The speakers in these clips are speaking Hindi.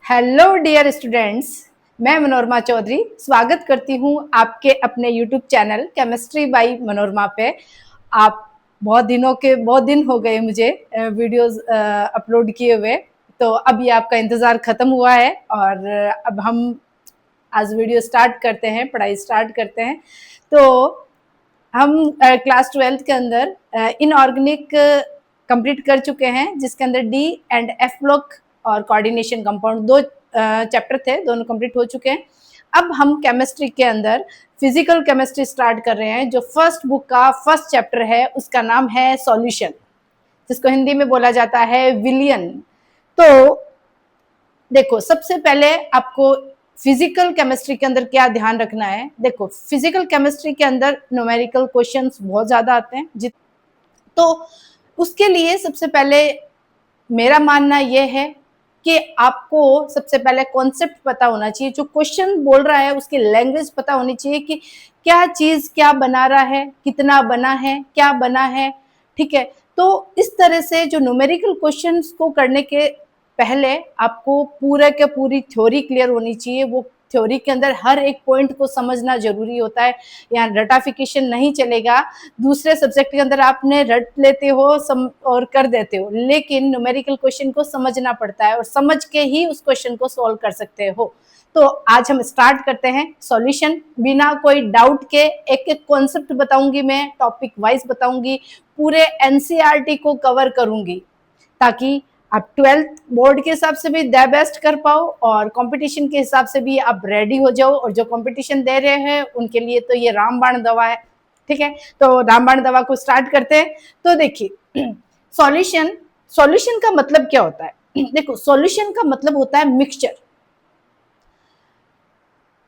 हेलो डियर स्टूडेंट्स, मैं मनोरमा चौधरी स्वागत करती हूँ आपके अपने YouTube channel chemistry bye Manorama पे। आप बहुत दिन हो गए मुझे वीडियोस अपलोड किए हुए, तो अब ये आपका इंतज़ार ख़त्म हुआ है और अब हम आज वीडियो स्टार्ट करते हैं, पढ़ाई स्टार्ट करते हैं। तो हम क्लास 12th के अंदर इनऑर्गेनिक कंप्लीट कर चुके हैं, जिसके अंदर डी एंड एफ ब्लॉक और कोऑर्डिनेशन कंपाउंड दो चैप्टर थे, दोनों कंप्लीट हो चुके हैं। अब हम केमिस्ट्री के अंदर फिजिकल केमिस्ट्री स्टार्ट कर रहे हैं। जो फर्स्ट बुक का फर्स्ट चैप्टर है उसका नाम है सॉल्यूशन, जिसको हिंदी में बोला जाता है विलियन। तो देखो, सबसे पहले आपको फिजिकल केमिस्ट्री के अंदर क्या ध्यान रखना है। देखो, फिजिकल केमिस्ट्री के अंदर न्यूमेरिकल क्वेश्चंस बहुत ज्यादा आते हैं, तो उसके लिए सबसे पहले मेरा मानना यह है कि आपको सबसे पहले कॉन्सेप्ट पता होना चाहिए। जो क्वेश्चन बोल रहा है उसकी लैंग्वेज पता होनी चाहिए कि क्या चीज क्या बना रहा है, कितना बना है, क्या बना है। ठीक है, तो इस तरह से जो न्यूमेरिकल क्वेश्चंस को करने के पहले आपको पूरा के पूरी थ्योरी क्लियर होनी चाहिए। वो थ्योरी के अंदर हर एक पॉइंट को समझना जरूरी होता है। यहाँ रटाफिकेशन नहीं चलेगा। दूसरे सब्जेक्ट के अंदर आपने रट लेते हो और कर देते हो, लेकिन न्यूमेरिकल क्वेश्चन को समझना पड़ता है और समझ के ही उस क्वेश्चन को सॉल्व कर सकते हो। तो आज हम स्टार्ट करते हैं सॉल्यूशन। बिना कोई डाउट के एक एक कॉन्सेप्ट बताऊंगी, मैं टॉपिक वाइज बताऊंगी, पूरे एनसीईआरटी को कवर करूंगी, ताकि आप 12th बोर्ड के हिसाब से भी द बेस्ट कर पाओ और कंपटीशन के हिसाब से भी आप रेडी हो जाओ। और जो कंपटीशन दे रहे हैं उनके लिए तो ये रामबाण दवा है। ठीक है, तो रामबाण दवा को स्टार्ट करते हैं। तो देखिए, सॉल्यूशन का मतलब क्या होता है। देखो, सॉल्यूशन का मतलब होता है मिक्सचर।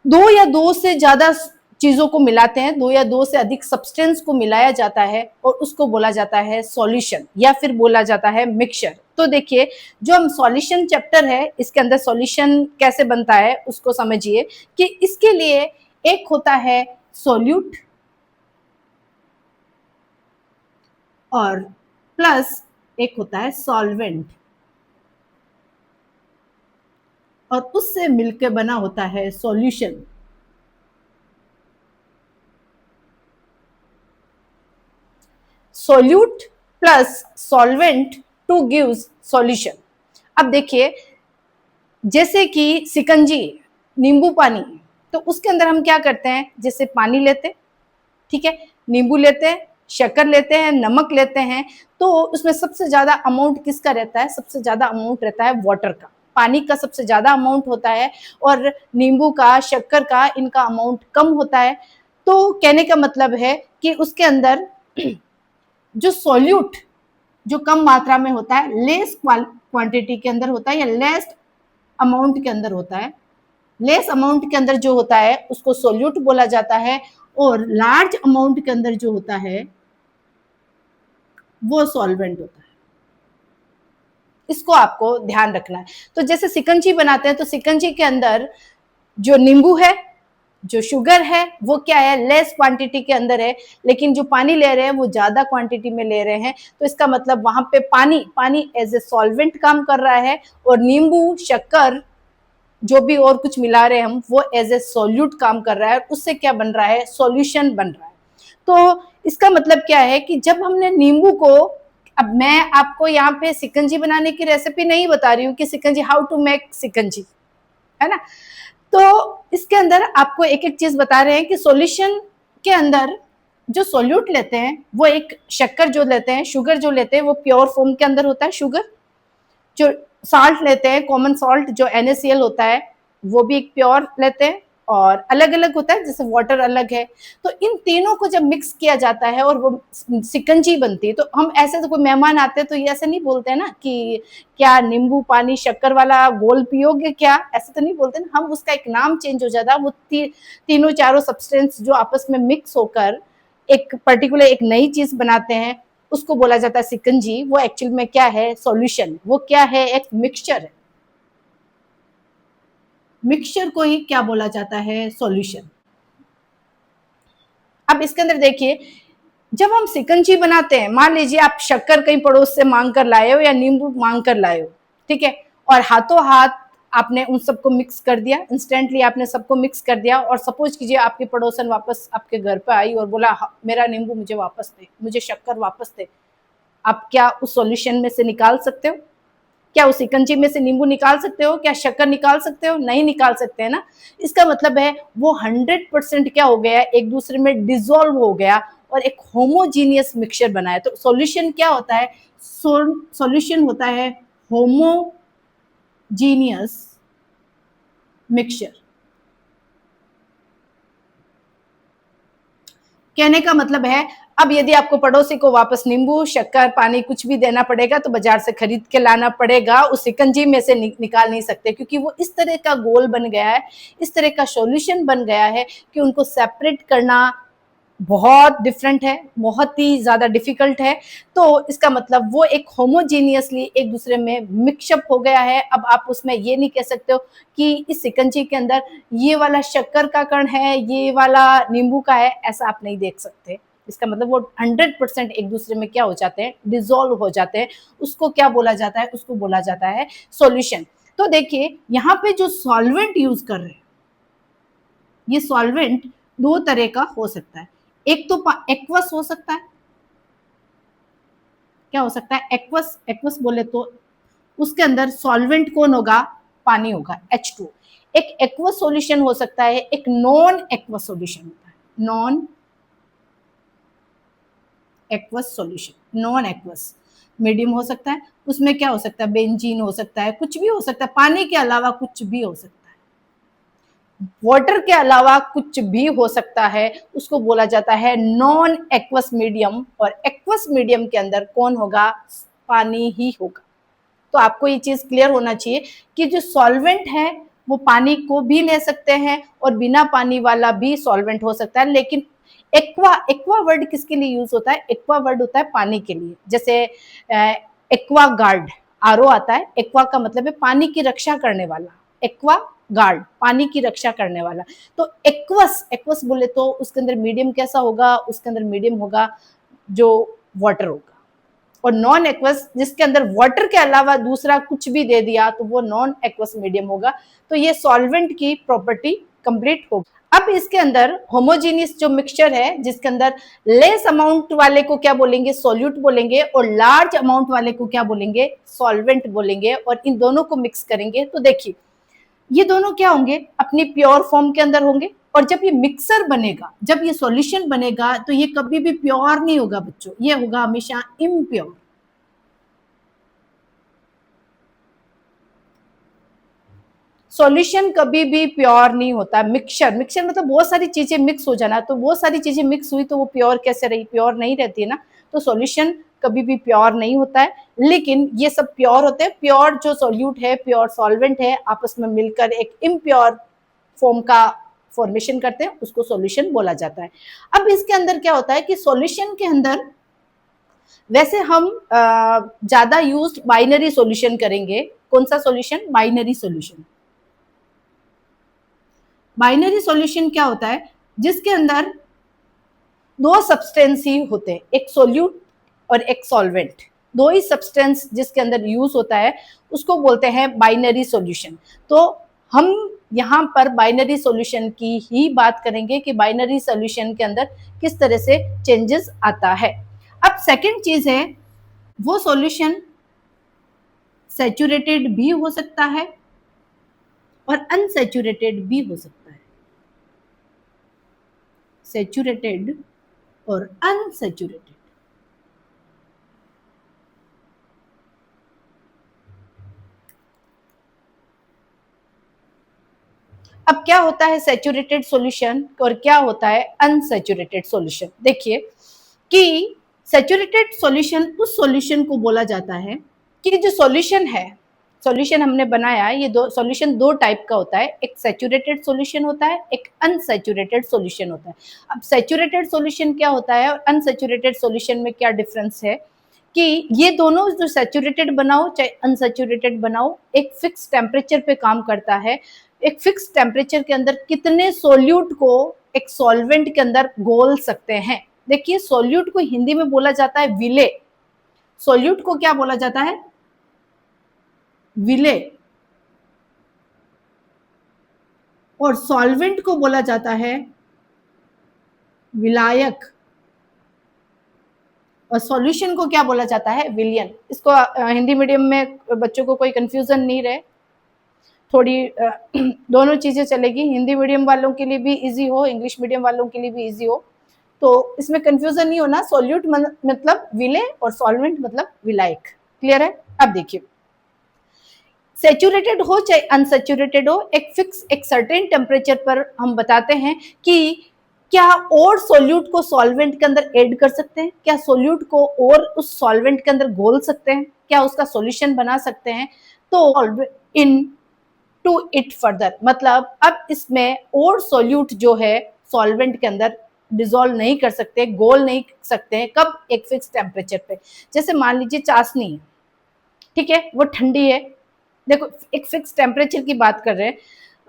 दो या दो से ज्यादा चीजों को मिलाते हैं, दो या दो से अधिक सब्सटेंस को मिलाया जाता है और उसको बोला जाता है सॉल्यूशन, या फिर बोला जाता है मिक्सचर। तो देखिए, जो हम सॉल्यूशन चैप्टर है इसके अंदर सॉल्यूशन कैसे बनता है उसको समझिए कि इसके लिए एक होता है सॉल्यूट और प्लस एक होता है सॉल्वेंट, और उससे मिलकर बना होता है solution. Solute plus solvent two gives solution. अब देखिए, जैसे कि सिकंजी, नींबू पानी, तो उसके अंदर हम क्या करते हैं, जैसे पानी लेते, ठीक है, नींबू लेते हैं, शक्कर लेते हैं, नमक लेते हैं, तो उसमें सबसे ज्यादा अमाउंट किसका रहता है, सबसे ज्यादा अमाउंट रहता है वाटर का। पानी का सबसे ज्यादा अमाउंट होता है और नींबू का, शक्कर का, इनका अमाउंट कम होता है। तो कहने का मतलब है कि उसके अंदर जो सॉल्यूट जो कम मात्रा में होता है, लेस क्वांटिटी के अंदर होता है या लेस अमाउंट के अंदर होता है, लेस अमाउंट के अंदर जो होता है उसको सॉल्यूट बोला जाता है, और लार्ज अमाउंट के अंदर जो होता है वो सॉल्वेंट होता है। इसको आपको ध्यान रखना है। तो जैसे सिकंजी बनाते हैं, तो सिकंजी के अंदर जो नींबू है, जो शुगर है, वो क्या है, लेस क्वांटिटी के अंदर है, लेकिन जो पानी ले रहे हैं वो ज्यादा क्वांटिटी में ले रहे हैं। तो इसका मतलब वहां पे पानी एज ए सॉल्वेंट काम कर रहा है, और नींबू, शक्कर, जो भी और कुछ मिला रहे हैं हम, वो एज ए सॉल्यूट काम कर रहा है, और उससे क्या बन रहा है, सॉल्यूशन बन रहा है। तो इसका मतलब क्या है कि जब हमने नींबू को, अब मैं आपको यहाँ पे सिकंजी बनाने की रेसिपी नहीं बता रही हूँ कि shikanji, how to make shikanji, है ना। तो इसके अंदर आपको एक एक चीज बता रहे हैं कि सॉल्यूशन के अंदर जो सॉल्यूट लेते हैं, वो एक शक्कर जो लेते हैं, शुगर जो लेते हैं, वो प्योर फॉर्म के अंदर होता है शुगर। जो साल्ट लेते हैं, कॉमन सॉल्ट जो NaCl होता है, वो भी एक प्योर लेते हैं, और अलग अलग होता है, जैसे वाटर अलग है। तो इन तीनों को जब मिक्स किया जाता है और वो सिकंजी बनती है, तो हम ऐसे, तो कोई मेहमान आते हैं तो ये ऐसे नहीं बोलते हैं ना कि क्या नींबू पानी शक्कर वाला घोल पियोगे क्या, ऐसे तो नहीं बोलते ना। हम उसका एक नाम चेंज हो जाता है। वो तीनों चारों सब्सटेंस जो आपस में मिक्स होकर एक पर्टिकुलर एक नई चीज बनाते हैं, उसको बोला जाता है सिकंजी। वो एक्चुअल में क्या है, सॉल्यूशन। वो क्या है, एक मिक्सचर है। मिक्सचर को ही क्या बोला जाता है, सॉल्यूशन। अब इसके अंदर देखिए, जब हम सिकंजी बनाते हैं, मान लीजिए आप शक्कर कहीं पड़ोस से मांग कर लाए हो या नींबू मांग कर लाए हो, ठीक है, और हाथों हाथ आपने उन सबको मिक्स कर दिया, इंस्टेंटली आपने सबको मिक्स कर दिया, और सपोज कीजिए आपकी पड़ोसन वापस आपके घर पे आई और बोला मेरा नींबू मुझे वापस दे, मुझे शक्कर वापस दे। आप क्या उस सॉल्यूशन में से निकाल सकते हो? क्या उस शिकंजी में से नींबू निकाल सकते हो? क्या शक्कर निकाल सकते हो? नहीं निकाल सकते हैं ना। इसका मतलब है वो 100% क्या हो गया, एक दूसरे में डिसॉल्व हो गया और एक होमोजीनियस मिक्सचर बनाया। तो सॉल्यूशन क्या होता है? सॉल्यूशन होता है होमोजीनियस मिक्सचर। कहने का मतलब है, अब यदि आपको पड़ोसी को वापस नींबू, शक्कर, पानी कुछ भी देना पड़ेगा तो बाजार से खरीद के लाना पड़ेगा, उस शिकंजी में से निकाल नहीं सकते, क्योंकि वो इस तरह का गोल बन गया है, इस तरह का सॉल्यूशन बन गया है कि उनको सेपरेट करना बहुत डिफरेंट है, बहुत ही ज्यादा डिफिकल्ट है। तो इसका मतलब वो एक होमोजीनियसली एक दूसरे में मिक्सअप हो गया है। अब आप उसमें ये नहीं कह सकते हो कि इस शिकंजी के अंदर ये वाला शक्कर का कण है, ये वाला नींबू का है, ऐसा आप नहीं देख सकते। इसका मतलब वो 100% एक दूसरे में क्या हो जाते हैं, डिसॉल्व हो जाते हैं। उसको क्या बोला जाता है? उसको बोला जाता है सॉल्यूशन। तो देखिए यहाँ पे जो सॉल्वेंट यूज कर रहे हैं, ये सॉल्वेंट दो तरह का हो सकता है। एक तो एक्वस हो सकता है। क्या हो सकता है? एक्वस। एक्वस बोले तो उसके अंदर सॉल्वेंट कौन होगा? पानी होगा, H2। एक एक्वस सॉल्यूशन हो सकता है, एक नॉन एक्वस सॉल्यूशन होता है, non aqueous solution. Non aqueous medium हो सकता है, उसमें क्या हो सकता है? बेंजीन हो सकता है, कुछ भी हो सकता है, पानी के अलावा कुछ भी हो सकता है, वाटर के अलावा कुछ भी हो सकता है। उसको बोला जाता है नॉन एक्वस मीडियम। और एक्वस मीडियम के अंदर कौन होगा? पानी ही होगा। तो आपको ये चीज क्लियर होना चाहिए कि जो सॉल्वेंट है वो पानी को भी ले सकते हैं और बिना पानी वाला भी सॉल्वेंट हो सकता है। लेकिन एक्वा, एक्वा वर्ड किसके लिए यूज होता है? एक्वा वर्ड होता है पानी के लिए। जैसे एक्वा गार्ड, आरओ आता है, एक्वा का मतलब है पानी की रक्षा करने वाला। एक्वा गार्ड, पानी की रक्षा करने वाला। तो एक्वस, एक्वस बोले तो उसके अंदर मीडियम कैसा होगा? उसके अंदर मीडियम होगा जो वाटर होगा। और नॉन एक्वस जिसके अंदर वाटर के अलावा दूसरा कुछ भी दे दिया तो वो नॉन एक्वस मीडियम होगा। तो ये सॉल्वेंट की प्रॉपर्टी कंप्लीट होगी। अब इसके अंदर होमोजीनियस जो मिक्सचर है, जिसके अंदर लेस अमाउंट वाले को क्या बोलेंगे? सॉल्यूट बोलेंगे, और लार्ज अमाउंट वाले को क्या बोलेंगे? सॉल्वेंट बोलेंगे। और इन दोनों को मिक्स करेंगे तो देखिए ये दोनों क्या होंगे? अपनी प्योर फॉर्म के अंदर होंगे। और जब ये मिक्सर बनेगा, जब ये सॉल्यूशन बनेगा, तो ये कभी भी प्योर नहीं होगा बच्चों, ये होगा हमेशा इम्प्योर। सॉल्यूशन कभी भी प्योर नहीं होता। मिक्सचर, मिक्सचर मतलब बहुत सारी चीजें मिक्स हो जाना, तो बहुत सारी चीजें मिक्स हुई तो वो प्योर कैसे रही? प्योर नहीं रहती है ना। तो सॉल्यूशन कभी भी प्योर नहीं होता है, लेकिन ये सब प्योर होते हैं। प्योर जो सॉल्यूट है, प्योर सॉल्वेंट है, आपस में मिलकर एक इम्प्योर फॉर्म का फॉर्मेशन करते हैं, उसको सॉल्यूशन बोला जाता है। अब इसके अंदर क्या होता है कि सॉल्यूशन के अंदर वैसे हम ज्यादा यूज बाइनरी सॉल्यूशन करेंगे। कौन सा solution? Binary solution. Binary solution क्या होता है? जिसके अंदर दो सब्सटेंस ही होते हैं, एक सोल्यूट और एक सॉल्वेंट। दो ही सब्सटेंस जिसके अंदर यूज होता है, उसको बोलते हैं बाइनरी सॉल्यूशन। तो हम यहाँ पर बाइनरी सॉल्यूशन की ही बात करेंगे कि बाइनरी सॉल्यूशन के अंदर किस तरह से चेंजेस आता है। अब सेकंड चीज है, वो सॉल्यूशन सैचुरेटेड भी हो सकता है और अनसैचुरेटेड भी हो सकता है। सैचुरेटेड और अनसैचुरेटेड। अब क्या होता है सैचुरेटेड सॉल्यूशन और क्या होता है अनसैचुरेटेड सॉल्यूशन? देखिए कि सैचुरेटेड सॉल्यूशन उस सॉल्यूशन को बोला जाता है कि जो सॉल्यूशन है, सॉल्यूशन हमने बनाया, ये दो सॉल्यूशन दो टाइप का होता है, एक सैचुरेटेड सॉल्यूशन होता है, एक अनसैचुरेटेड सॉल्यूशन होता है। अब सैचुरेटेड सॉल्यूशन क्या होता है और अनसैचुरेटेड सॉल्यूशन में क्या डिफरेंस है कि ये दोनों जो सैचुरेटेड बनाओ चाहे अनसैचुरेटेड बनाओ, एक फिक्स टेम्परेचर पे काम करता है। एक फिक्स टेम्परेचर के अंदर कितने सोल्यूट को एक सॉल्वेंट के अंदर घोल सकते हैं। देखिए सोल्यूट को हिंदी में बोला जाता है विले। सोल्यूट को क्या बोला जाता है? विले। और सॉल्वेंट को बोला जाता है विलायक, और सॉल्यूशन को क्या बोला जाता है, विलयन। इसको हिंदी मीडियम में बच्चों को कोई कंफ्यूजन नहीं रहे, थोड़ी दोनों चीजें चलेगी, हिंदी मीडियम वालों के लिए भी इजी हो, इंग्लिश मीडियम वालों के लिए भी इजी हो, तो इसमें कंफ्यूजन नहीं होना। सॉल्यूट मतलब विलय और सॉल्वेंट मतलब विलायक। क्लियर है? अब देखिए, सैचुरेटेड हो चाहे अनसैचुरेटेड हो, एक फिक्स एक सर्टेन टेम्परेचर पर हम बताते हैं कि क्या और सोल्यूट को सॉल्वेंट के अंदर ऐड कर सकते हैं, क्या सोल्यूट को और उस सॉल्वेंट के अंदर घोल सकते हैं, क्या उसका सॉल्यूशन बना सकते हैं, तो इन टू इट फर्दर, मतलब अब इसमें और सोल्यूट जो है सॉल्वेंट के अंदर डिसॉल्व नहीं कर सकते, घोल नहीं सकते हैं। कब? एक फिक्स टेम्परेचर पे। जैसे मान लीजिए चाशनी है, ठीक है, वो ठंडी है, देखो एक फिक्स टेम्परेचर की बात कर रहे हैं,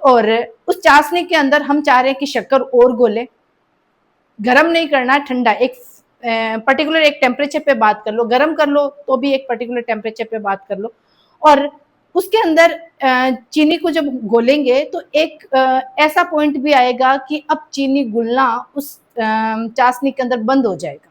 और उस चाशनी के अंदर हम चाह रहे हैं कि शक्कर और घोले, गरम नहीं करना, ठंडा, एक पर्टिकुलर एक टेम्परेचर पे बात कर लो, गरम कर लो तो भी एक पर्टिकुलर टेम्परेचर पे बात कर लो, और उसके अंदर चीनी को जब घोलेंगे तो एक ऐसा पॉइंट भी आएगा कि अब चीनी घुलना उस चाशनी के अंदर बंद हो जाएगा।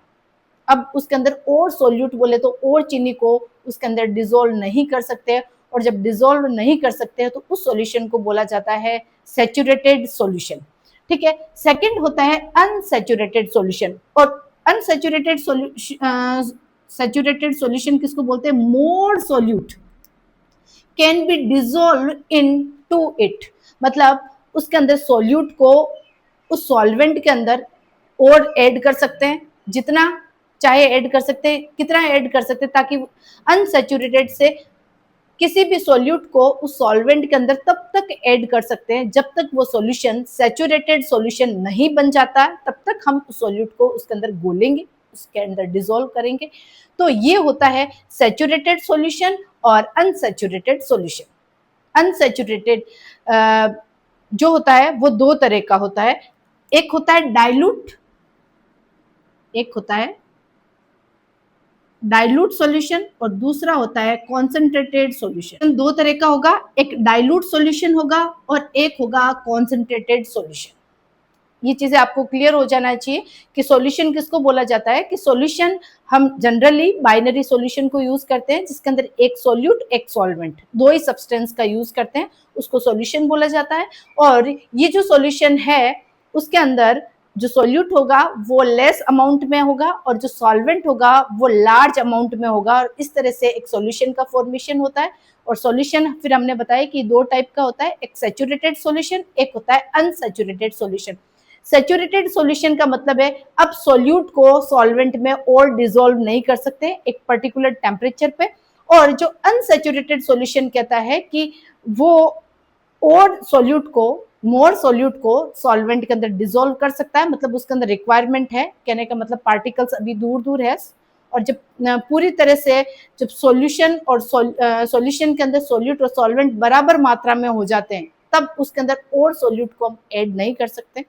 अब उसके अंदर और सोल्यूट बोले तो और चीनी को उसके अंदर डिसॉल्व नहीं कर सकते, और जब डिसॉल्व नहीं कर सकते हैं तो उस सॉल्यूशन को बोला जाता है सैचुरेटेड सॉल्यूशन। ठीक है। सेकंड होता है अनसैचुरेटेड सॉल्यूशन, और अनसैचुरेटेड सैचुरेटेड सॉल्यूशन किसको बोलते हैं? More solute can be dissolve into it, मतलब उसके अंदर सोल्यूट को उस सॉल्वेंट के अंदर और ऐड कर सकते हैं, जितना चाहे ऐड कर सकते हैं, कितना ऐड कर सकते हैं, ताकि अनसैचुरेटेड से किसी भी सोल्यूट को उस सॉल्वेंट के अंदर तब तक ऐड कर सकते हैं जब तक वो सॉल्यूशन सैचुरेटेड सॉल्यूशन नहीं बन जाता, तब तक हम उस सोल्यूट को उसके अंदर घोलेंगे, उसके अंदर डिसॉल्व करेंगे। तो ये होता है सैचुरेटेड सॉल्यूशन और अनसैचुरेटेड सॉल्यूशन। अनसैचुरेटेड जो होता है वो दो तरह का होता है, एक होता है डाइल्यूट, एक होता है डाइल्यूट सॉल्यूशन और दूसरा होता है कॉन्सेंट्रेटेड सॉल्यूशन। दो तरह का होगा, एक डाइल्यूट सॉल्यूशन होगा और एक होगा कॉन्सेंट्रेटेड सॉल्यूशन। ये चीजें आपको क्लियर हो जाना चाहिए कि सॉल्यूशन किसको बोला जाता है, कि सॉल्यूशन हम जनरली बाइनरी सॉल्यूशन को यूज करते हैं जिसके अंदर एक सॉल्यूट एक सॉल्वेंट, दो ही सब्सटेंस का यूज करते हैं, उसको सॉल्यूशन बोला जाता है। और ये जो सॉल्यूशन है उसके अंदर जो सॉल्यूट होगा वो लेस अमाउंट में होगा और जो सॉल्वेंट होगा वो लार्ज अमाउंट में होगा, और इस तरह से एक सॉल्यूशन का फॉर्मेशन होता है। और सॉल्यूशन फिर हमने बताया कि दो टाइप का होता है, एक सैचुरेटेड सॉल्यूशन, एक होता है अनसैचुरेटेड सॉल्यूशन। सैचुरेटेड सॉल्यूशन का मतलब है अब सॉल्यूट को सॉल्वेंट में और डिसॉल्व नहीं कर सकते एक पर्टिकुलर टेम्परेचर पे, और जो अनसैचुरेटेड सॉल्यूशन कहता है कि वो और सॉल्यूट को मोर सॉल्यूट को सॉल्वेंट के अंदर डिसॉल्व कर सकता है, मतलब उसके अंदर रिक्वायरमेंट है, कहने का मतलब पार्टिकल्स अभी दूर दूर है, और जब पूरी तरह से जब सॉल्यूशन और सॉल्यूशन के अंदर सॉल्यूट और सॉल्वेंट बराबर मात्रा में हो जाते हैं तब उसके अंदर और सॉल्यूट को हम ऐड नहीं कर सकते।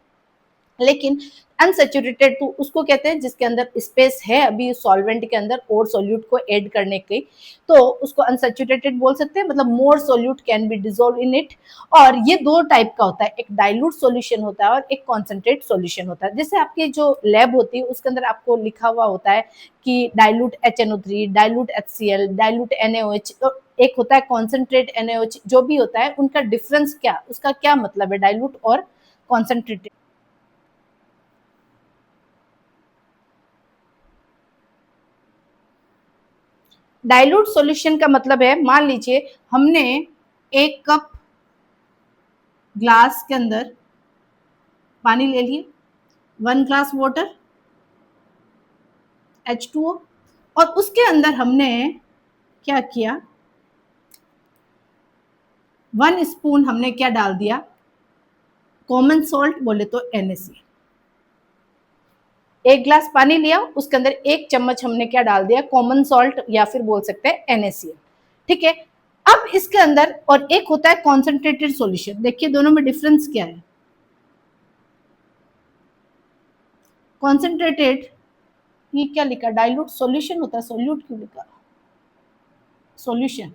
लेकिन अनसैचुरेटेड तो उसको कहते हैं जिसके अंदर स्पेस है अभी सॉल्वेंट के अंदर और सॉल्यूट को ऐड करने की, तो उसको अनसैचुरेटेड बोल सकते हैं, मतलब मोर solute can be dissolve in it. और ये दो टाइप का होता है, एक डाइल्यूट सॉल्यूशन होता है और एक कॉन्सेंट्रेट सॉल्यूशन होता है। जैसे आपकी जो लैब होती है उसके अंदर आपको लिखा हुआ होता है कि dilute HNO3, dilute HCl, dilute NaOH, तो एक होता है कॉन्सेंट्रेट NaOH, जो भी होता है उनका डिफरेंस क्या, उसका क्या मतलब है डाइल्यूट और कॉन्सेंट्रेटेड। डाइल्यूट सॉल्यूशन का मतलब है, मान लीजिए हमने एक कप ग्लास के अंदर पानी ले लिए, 1 ग्लास वाटर H2O, और उसके अंदर हमने क्या किया, 1 स्पून हमने क्या डाल दिया, कॉमन सॉल्ट बोले तो NaCl। 1 ग्लास पानी लिया, उसके अंदर 1 चम्मच हमने क्या डाल दिया, कॉमन सॉल्ट या फिर बोल सकते हैं NaCl। ठीक है। अब इसके अंदर और एक होता है कॉन्सेंट्रेटेड सॉल्यूशन, देखिए दोनों में डिफरेंस क्या है। कॉन्सेंट्रेटेड, ये क्या लिखा, डाइल्यूट सॉल्यूशन होता है, सॉल्यूट क्यों लिखा, सॉल्यूशन,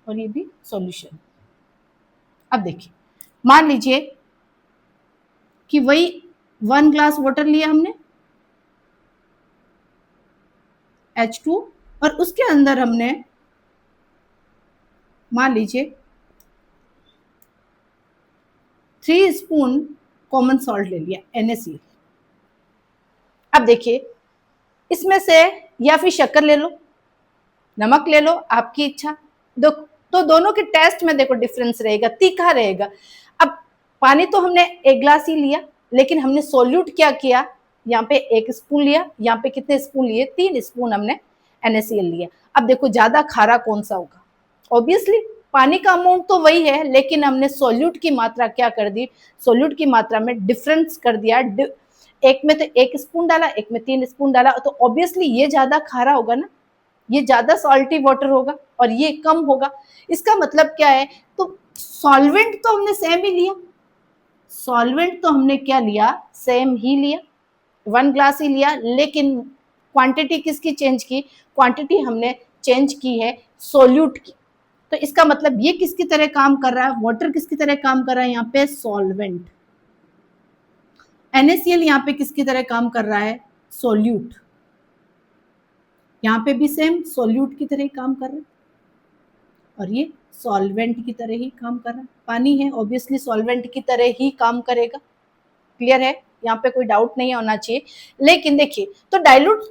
और ये भी सॉल्यूशन। अब देखिए मान लीजिए कि वही 1 ग्लास वाटर लिया हमने H2 और उसके अंदर हमने मान लीजिए 3 स्पून कॉमन सॉल्ट ले लिया NaCl। अब देखिए इसमें से या फिर शक्कर ले लो, नमक ले लो, आपकी इच्छा। तो दोनों के टेस्ट में देखो डिफरेंस रहेगा, तीखा रहेगा। अब पानी तो हमने 1 ग्लास ही लिया, लेकिन हमने सोल्यूट क्या किया, यहाँ पे 1 स्पून लिया, यहाँ पे कितने स्पून लिए, 3 स्पून हमने NaCl लिया। अब देखो ज्यादा खारा कौन सा होगा, ऑब्वियसली पानी का अमाउंट तो वही है, लेकिन हमने सोल्यूट की मात्रा क्या कर दी, सोल्यूट की मात्रा में डिफरेंस कर दिया। एक में तो 1 स्पून डाला, एक में 3 स्पून डाला, तो ऑब्वियसली ये ज्यादा खारा होगा ना, ये ज्यादा सॉल्टी वाटर होगा और ये कम होगा। इसका मतलब क्या है, तो सॉल्वेंट तो हमने सेम ही लिया, सॉल्वेंट तो हमने क्या लिया, सेम ही लिया, 1 ग्लास ही लिया, लेकिन क्वांटिटी किसकी चेंज की, क्वांटिटी हमने चेंज की है सोल्यूट की। तो इसका मतलब ये किसकी तरह काम कर रहा है, वाटर किसकी तरह काम कर रहा है, यहाँ पे सॉल्वेंट। NaCl यहाँ पे किसकी तरह काम कर रहा है, सोल्यूट। यहाँ पे भी सेम सोल्यूट की तरह ही काम कर रहा है और ये सॉल्वेंट की तरह ही काम कर रहा है। पानी है, ऑब्वियसली सॉल्वेंट की तरह ही काम करेगा। क्लियर है, यहाँ पे कोई डाउट नहीं होना चाहिए। लेकिन देखिए, तो डाइल्यूट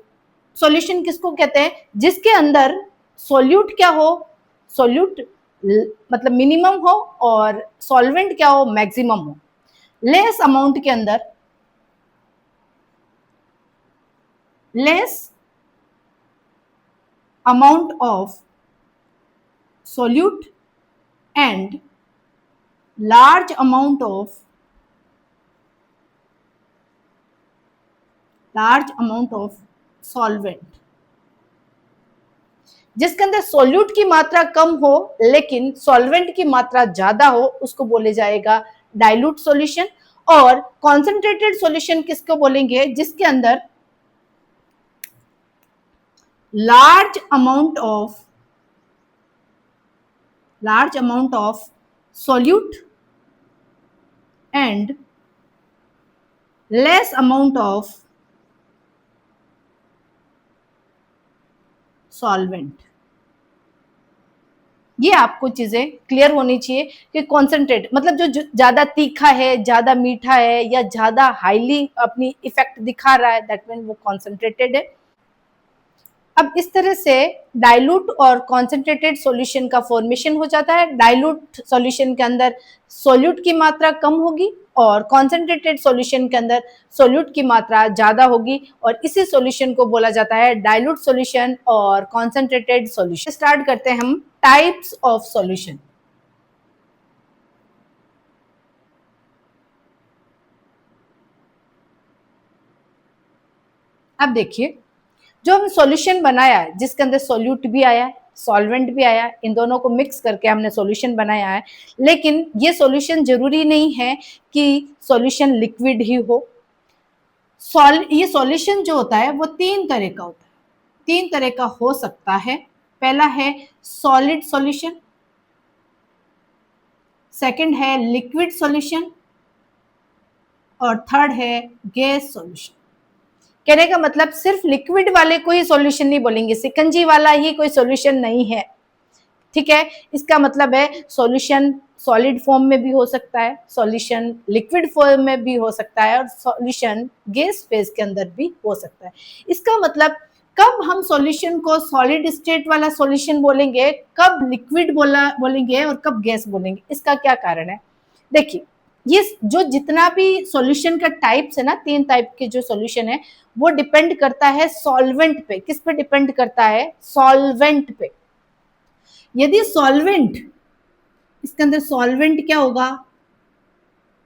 सॉल्यूशन किसको कहते हैं, जिसके अंदर सोल्यूट क्या हो, सोल्यूट मतलब मिनिमम हो और सॉल्वेंट क्या हो, मैक्सिमम हो। लेस अमाउंट के अंदर, less amount of solute and large amount of solvent। जिसके अंदर सोल्यूट की मात्रा कम हो लेकिन सॉल्वेंट की मात्रा ज्यादा हो, उसको बोले जाएगा डाइल्यूट सॉल्यूशन। और कॉन्सेंट्रेटेड सॉल्यूशन किसको बोलेंगे, जिसके अंदर large amount of solute and less amount of solvent। ये आपको चीजें क्लियर होनी चाहिए कि कॉन्सेंट्रेट मतलब जो ज्यादा तीखा है, ज्यादा मीठा है या ज्यादा हाईली अपनी इफेक्ट दिखा रहा है, दैट मीन वो कॉन्सेंट्रेटेड है। अब इस तरह से डाइल्यूट और कॉन्सेंट्रेटेड सॉल्यूशन का फॉर्मेशन हो जाता है। डाइल्यूट सॉल्यूशन के अंदर सोल्यूट की मात्रा कम होगी और कॉन्सेंट्रेटेड सॉल्यूशन के अंदर सोल्यूट की मात्रा ज्यादा होगी, और इसी सॉल्यूशन को बोला जाता है डाइल्यूट सॉल्यूशन और कॉन्सेंट्रेटेड सॉल्यूशन। स्टार्ट करते हैं हम टाइप्स ऑफ सॉल्यूशन। अब देखिए, जो हम सॉल्यूशन बनाया है, जिसके अंदर सोल्यूट भी आया, सॉल्वेंट भी आया, इन दोनों को मिक्स करके हमने सॉल्यूशन बनाया है। लेकिन ये सॉल्यूशन जरूरी नहीं है कि सॉल्यूशन लिक्विड ही हो। ये सॉल्यूशन जो होता है वो 3 तरह का होता है, 3 तरह का हो सकता है। पहला है सॉलिड सॉल्यूशन, सेकंड है लिक्विड सॉल्यूशन और थर्ड है गैस सॉल्यूशन। कहने का मतलब सिर्फ लिक्विड वाले को ही सॉल्यूशन नहीं बोलेंगे, सिकंजी वाला ही कोई सॉल्यूशन नहीं है, ठीक है। इसका मतलब है सॉल्यूशन सॉलिड फॉर्म में भी हो सकता है, सॉल्यूशन लिक्विड फॉर्म में भी हो सकता है और सॉल्यूशन गैस फेज के अंदर भी हो सकता है। इसका मतलब कब हम सॉल्यूशन को सॉलिड स्टेट वाला सॉल्यूशन बोलेंगे, कब लिक्विड बोलेंगे और कब गैस बोलेंगे, इसका क्या कारण है। देखिए, ये जो जितना भी सॉल्यूशन का टाइप्स है ना, 3 टाइप के जो सॉल्यूशन है, वो डिपेंड करता है सॉल्वेंट पे। किस पे डिपेंड करता है, सॉल्वेंट पे। यदि सॉल्वेंट, इसके अंदर सॉल्वेंट क्या होगा,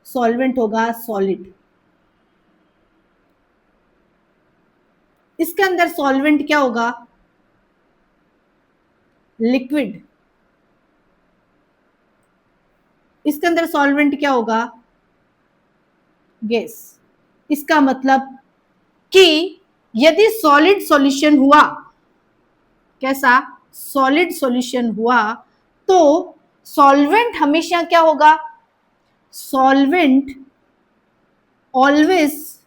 सॉल्वेंट होगा सॉलिड। इसके अंदर सॉल्वेंट क्या होगा, लिक्विड। इसके अंदर सॉल्वेंट क्या होगा, गैस। इसका मतलब कि यदि सॉलिड सॉल्यूशन हुआ, कैसा, सॉलिड सॉल्यूशन हुआ, तो सॉल्वेंट हमेशा क्या होगा, solvent always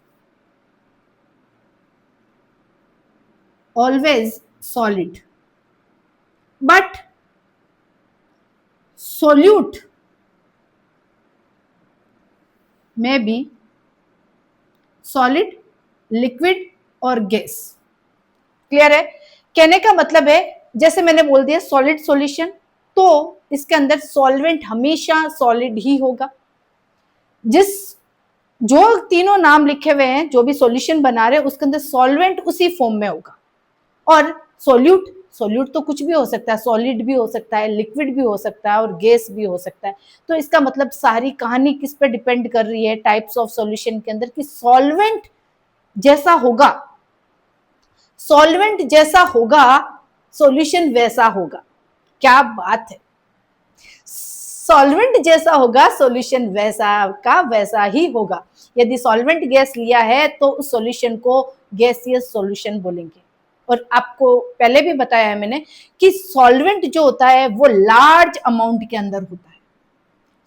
solid, but solute may be solid, liquid और गैस। क्लियर है? कहने का मतलब है, जैसे मैंने बोल दिया सॉलिड सॉल्यूशन, तो इसके अंदर सॉल्वेंट हमेशा सॉलिड ही होगा। जिस जो तीनों नाम लिखे हुए हैं, जो भी सॉल्यूशन बना रहे हैं, उसके अंदर सॉल्वेंट उसी फॉर्म में होगा। और सोल्यूट, सोल्यूट तो कुछ भी हो सकता है, सॉलिड भी हो सकता है, लिक्विड भी हो सकता है और गैस भी हो सकता है। तो इसका मतलब सारी कहानी किस पे डिपेंड कर रही है टाइप्स ऑफ सॉल्यूशन के अंदर, कि सॉल्वेंट जैसा होगा, सॉल्वेंट जैसा होगा सॉल्यूशन वैसा होगा। क्या बात है! सॉल्वेंट जैसा होगा सॉल्यूशन वैसा का वैसा ही होगा। यदि सॉल्वेंट गैस लिया है तो उस सॉल्यूशन को गैसियस सॉल्यूशन बोलेंगे। और आपको पहले भी बताया है मैंने कि सॉल्वेंट जो होता है वो लार्ज अमाउंट के अंदर होता है।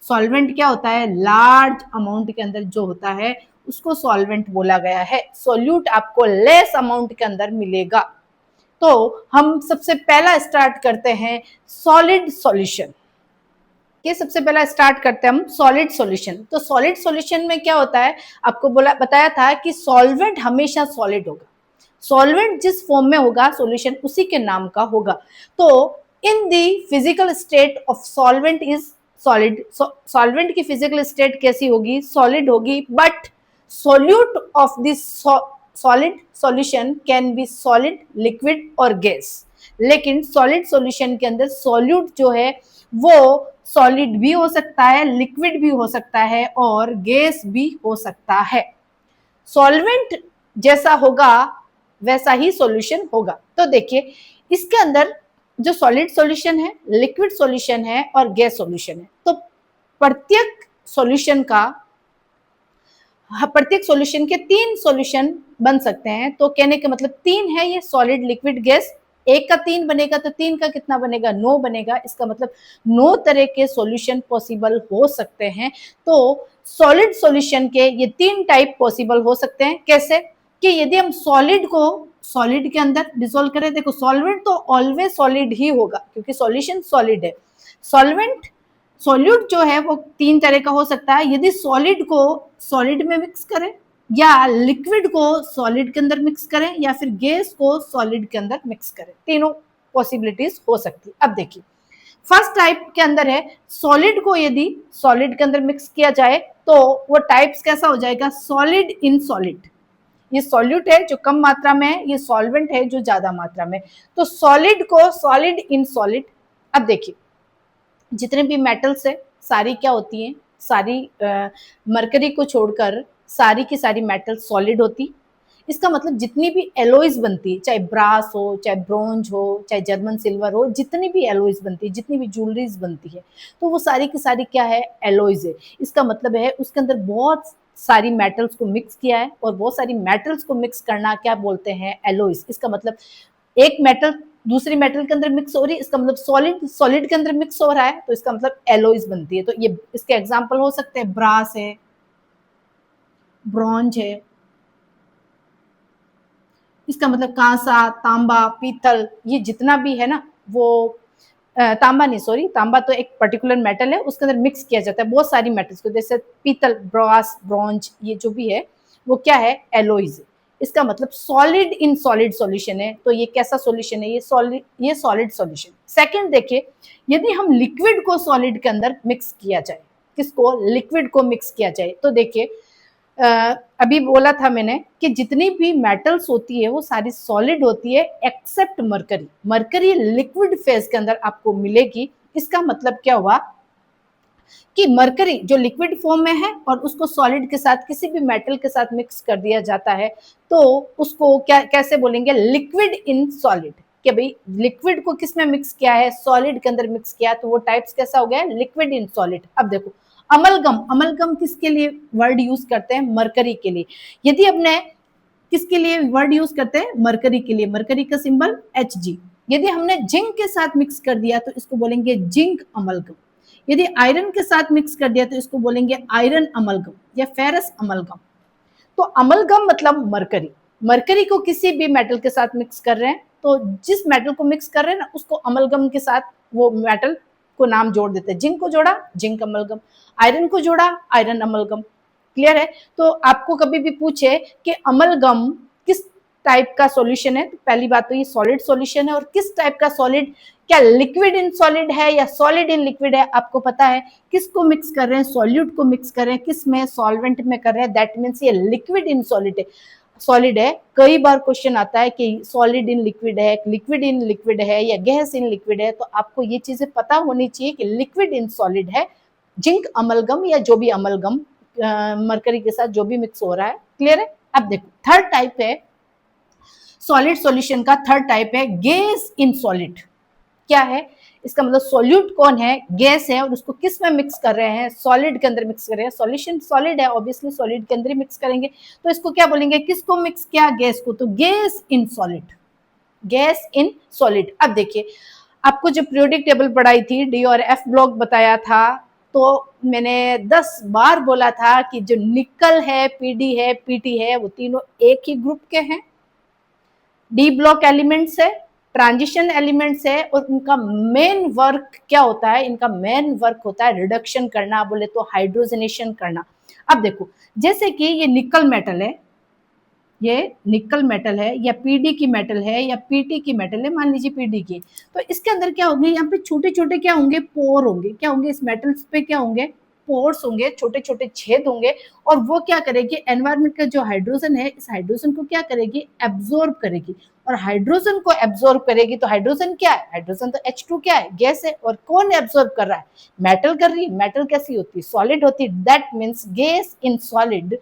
सॉल्वेंट क्या होता है? लार्ज अमाउंट के अंदर जो होता है उसको सॉल्वेंट बोला गया है। सोल्यूट आपको लेस अमाउंट के अंदर मिलेगा। तो हम सबसे पहला स्टार्ट करते हैं सॉलिड सॉल्यूशन। ये सबसे पहला स्टार्ट करते हैं हम सॉलिड सॉल्यूशन। तो सॉलिड सॉल्यूशन में क्या होता है, आपको बताया था कि सॉल्वेंट हमेशा सॉलिड होगा। सॉल्वेंट जिस फॉर्म में होगा सॉल्यूशन उसी के नाम का होगा। तो in the physical state of solvent is solid. Solvent की फिजिकल स्टेट कैसी होगी? सॉलिड होगी। But solute of this solid solution can be solid, liquid और गैस। लेकिन सॉलिड सॉल्यूशन के अंदर सॉल्यूट जो है वो सॉलिड भी हो सकता है, लिक्विड भी हो सकता है और गैस भी हो सकता है। सॉल्वेंट जैसा होगा वैसा ही सॉल्यूशन होगा। तो देखिए इसके अंदर जो सॉलिड सॉल्यूशन है, लिक्विड सॉल्यूशन है और गैस सॉल्यूशन है। तो प्रत्येक सॉल्यूशन के 3 सॉल्यूशन बन सकते हैं। तो कहने का मतलब 3 है ये, सॉलिड, लिक्विड, गैस। एक का 3 बनेगा तो 3 का कितना बनेगा? 9 बनेगा। इसका मतलब 9 तरह के सॉल्यूशन पॉसिबल हो सकते हैं। तो सॉलिड सॉल्यूशन के ये 3 टाइप पॉसिबल हो सकते हैं। कैसे? कि यदि हम सॉलिड को सॉलिड के अंदर डिसोल्व करें, देखो सॉल्वेंट तो ऑलवेज सॉलिड ही होगा क्योंकि सॉल्यूशन सॉलिड है। सॉल्वेंट सॉल्यूट जो है वो 3 तरह का हो सकता है। यदि सॉलिड को सॉलिड में मिक्स करें, या लिक्विड को सॉलिड के अंदर मिक्स करें, या फिर गैस को सॉलिड के अंदर मिक्स करें, तीनों पॉसिबिलिटीज हो सकती है। अब देखिए फर्स्ट टाइप के अंदर है सॉलिड को यदि सॉलिड के अंदर मिक्स किया जाए तो वो टाइप्स कैसा हो जाएगा? Solid in solid. ये सॉल्यूट है जो कम मात्रा में है, ये सॉल्वेंट है जो ज्यादा मात्रा में। तो सॉलिड को सॉलिड इन सॉलिड। अब देखिए जितने भी मेटल्स है सारी क्या होती हैं? सारी मरकरी को छोड़कर सारी की सारी मेटल सॉलिड होती। इसका मतलब जितनी भी एलोइज बनती है, चाहे ब्रास हो, चाहे ब्रोंज हो, चाहे जर्मन सिल्वर हो, जितनी भी एलोइज बनती है, जितनी भी ज्वेलरीज बनती है, तो वो सारी की सारी क्या है? एलोइज है। इसका मतलब है उसके अंदर बहुत सारी मेटल्स को मिक्स किया है, और बहुत सारी मेटल्स को मिक्स करना क्या बोलते हैं? एलोइज। इसका मतलब एक मेटल दूसरी मेटल के अंदर मिक्स हो रही है, इसका मतलब सॉलिड सॉलिड के अंदर मिक्स हो रहा है, तो इसका मतलब एलोइज बनती है। तो ये इसके एग्जांपल हो सकते हैं ब्रास है, ब्रॉन्ज है, इसका मतलब कांसा, तांबा, पीतल, ये जितना भी है ना वो तांबा नहीं, सॉरी, तांबा तो एक पर्टिकुलर मेटल है, उसके अंदर मिक्स किया जाता है बहुत सारी मेटल्स को, जैसे पीतल, ब्रास, ब्रॉन्ज, ये जो भी है वो क्या है? एलोइज। इसका मतलब सॉलिड इन सॉलिड सॉल्यूशन है। तो ये कैसा सॉल्यूशन है? ये सॉलिड सॉल्यूशन। सेकंड देखिए, यदि हम लिक्विड को सॉलिड के अंदर मिक्स किया जाए, किसको? लिक्विड को मिक्स किया जाए, तो देखिए अभी बोला था मैंने कि जितनी भी मेटल्स होती है वो सारी सॉलिड होती है except mercury. Mercury liquid phase के अंदर आपको मिलेगी। इसका मतलब क्या हुआ कि मरकरी जो लिक्विड फॉर्म में है और उसको सॉलिड के साथ किसी भी मेटल के साथ मिक्स कर दिया जाता है, तो उसको क्या कैसे बोलेंगे? Liquid in solid. कि भाई लिक्विड को किस में मिक्स किया है? सॉलिड के अंदर मिक्स किया, तो वो टाइप्स कैसा हो गया? Liquid in solid. अब देखो अमलगम, अमलगम किसके लिए वर्ड यूज करते हैं? मरकरी के लिए। यदि हमने किसके लिए वर्ड यूज करते हैं? मरकरी के लिए। मरकरी का सिंबल Hg। यदि हमने जिंक के साथ मिक्स कर दिया तो इसको बोलेंगे जिंक अमलगम। यदि आयरन के साथ मिक्स कर दिया तो इसको बोलेंगे आयरन अमलगम या फेरस अमलगम। तो अमलगम मतलब मरकरी, मरकरी को किसी भी मेटल के साथ मिक्स कर रहे हैं तो जिस मेटल को मिक्स कर रहे हैं ना उसको अमलगम के साथ वो मेटल को नाम जोड़ देते हैं। जिंक को जोड़ा जिंक अमलगम, आयरन को जोड़ा आयरन अमलगम। क्लियर है? तो आपको कभी भी पूछे कि अमलगम किस टाइप का सॉल्यूशन है, तो पहली बात तो ये सॉलिड सॉल्यूशन है, और किस टाइप का सॉलिड, क्या लिक्विड इन सॉलिड है या सॉलिड इन लिक्विड है, आपको पता है। किसको मिक्स कर रहे हैं, सॉल्यूट को मिक्स कर रहे हैं, किस में, सॉल्वेंट में कर रहे हैं, दैट मीन्स ये लिक्विड इन सॉलिड है, सॉलिड है। कई बार क्वेश्चन आता है कि सॉलिड इन लिक्विड है, लिक्विड इन लिक्विड है या गैस इन लिक्विड है, तो आपको ये चीजें पता होनी चाहिए कि लिक्विड इन सॉलिड है जिंक अमलगम या जो भी अमलगम मरकरी के साथ जो भी मिक्स हो रहा है। क्लियर है? अब देखो थर्ड टाइप है सॉलिड सॉल्यूशन का, थर्ड टाइप है गैस इन सॉलिड। क्या है इसका मतलब, सॉल्यूट कौन है, गैस है, और उसको किस में मिक्स कर रहे हैं, सॉलिड के अंदर मिक्स कर रहे हैं। सॉल्यूशन सॉलिड है, ऑब्वियसली सॉलिड के अंदर ही मिक्स करेंगे, तो इसको क्या बोलेंगे, किसको मिक्स किया, गैस को, तो gas in solid, gas in solid. अब देखिए आपको जो पीरियोडिक टेबल पढ़ाई थी, डी और एफ ब्लॉक बताया था, तो मैंने 10 बार बोला था कि जो निकल है, पीडी है, पीटी है, वो तीनों एक ही ग्रुप के हैं। डी ब्लॉक एलिमेंट्स है, ट्रांजिशन एलिमेंट्स है, और उनका मेन वर्क क्या होता है, इनका मेन वर्क होता है रिडक्शन करना, बोले तो हाइड्रोजनेशन करना। अब देखो जैसे कि ये निकल मेटल है, ये निकल मेटल है या पीडी की मेटल है या पीटी की मेटल है, मान लीजिए पीडी की, तो इसके अंदर क्या होंगे, यहाँ पे छोटे छोटे क्या होंगे, पोर होंगे, क्या होंगे, इस मेटल्स पे क्या होंगे, पोर्स होंगे, छोटे छोटे छेद होंगे, और वो क्या करेगी, एनवायरमेंट का जो हाइड्रोजन है, इस हाइड्रोजन को क्या करेगी, एब्जॉर्ब करेगी, और हाइड्रोजन को एब्जॉर्ब करेगी, तो हाइड्रोजन क्या है, हाइड्रोजन तो H2 क्या है, गैस है, और कौन एब्जॉर्ब कर रहा है, मेटल कर रही है। मेटल कैसी होती है, सॉलिड होती है, that means gas in solid.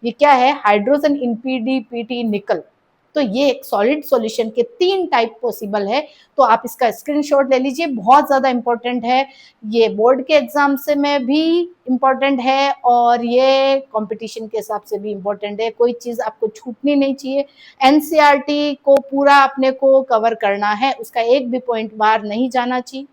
ये क्या है, हाइड्रोजन इन पीडी, पीटी, निकल। तो ये एक सॉलिड सॉल्यूशन के 3 टाइप पॉसिबल है, तो आप इसका स्क्रीनशॉट ले लीजिए, बहुत ज्यादा इंपॉर्टेंट है, ये बोर्ड के एग्जाम से में भी इंपॉर्टेंट है और ये कंपटीशन के हिसाब से भी इंपॉर्टेंट है, कोई चीज आपको छूटनी नहीं चाहिए। एनसीईआरटी को पूरा अपने को कवर करना है, उसका एक भी पॉइंट बाहर नहीं जाना चाहिए,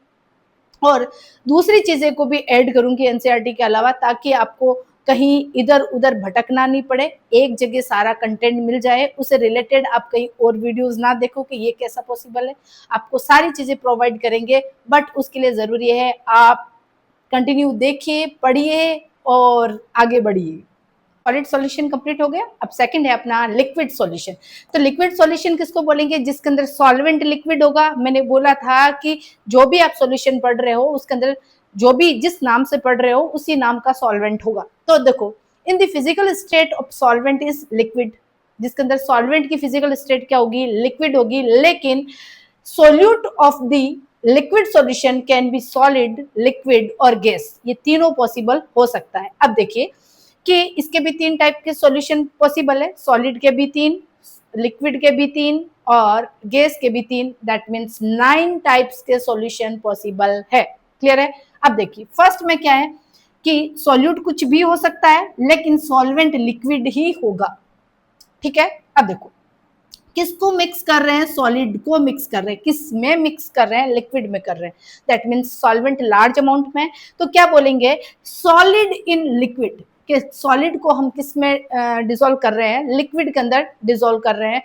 और दूसरी चीजें को भी ऐड करूंगी एनसीईआरटी के अलावा, ताकि आपको कहीं इधर उधर भटकना नहीं पड़े, एक जगह सारा कंटेंट मिल जाए, उससे रिलेटेड आप कहीं और वीडियोस ना देखो कि ये कैसा पॉसिबल है। आपको सारी चीजें प्रोवाइड करेंगे, बट उसके लिए जरूरी है आप कंटिन्यू देखिए, पढ़िए और आगे बढ़िए। सॉलिड सॉल्यूशन कंप्लीट हो गया। अब सेकंड है अपना लिक्विड सॉल्यूशन। तो लिक्विड सॉल्यूशन किसको बोलेंगे, जिसके अंदर सॉल्वेंट लिक्विड होगा। मैंने बोला था कि जो भी आप सॉल्यूशन पढ़ रहे हो उसके अंदर जो भी जिस नाम से पढ़ रहे हो उसी नाम का सॉल्वेंट होगा। तो देखो in the physical state of solvent is liquid, जिसके अंदर सॉल्वेंट की फिजिकल स्टेट क्या होगी, लिक्विड होगी, लेकिन solute of the liquid solution can be solid, liquid और गैस, ये तीनों पॉसिबल हो सकता है। अब देखिए कि इसके भी 3 टाइप के सॉल्यूशन पॉसिबल है, सॉलिड के भी 3, लिक्विड के भी 3 और गैस के भी 3, दैट मीन्स 9 टाइप्स के सॉल्यूशन पॉसिबल है। क्लियर है? अब देखिए फर्स्ट में क्या है कि सॉल्यूट कुछ भी हो सकता है, लेकिन सॉल्वेंट लिक्विड ही होगा। ठीक है? अब देखो किसको मिक्स कर रहे हैं, सॉलिड को मिक्स कर रहे हैं, किस में मिक्स कर रहे हैं, लिक्विड में कर रहे हैं, that means solvent large amount में। तो क्या बोलेंगे, सॉलिड इन लिक्विड, कि सॉलिड को हम किस में डिसॉल्व कर रहे हैं, लिक्विड के अंदर डिसॉल्व कर रहे हैं,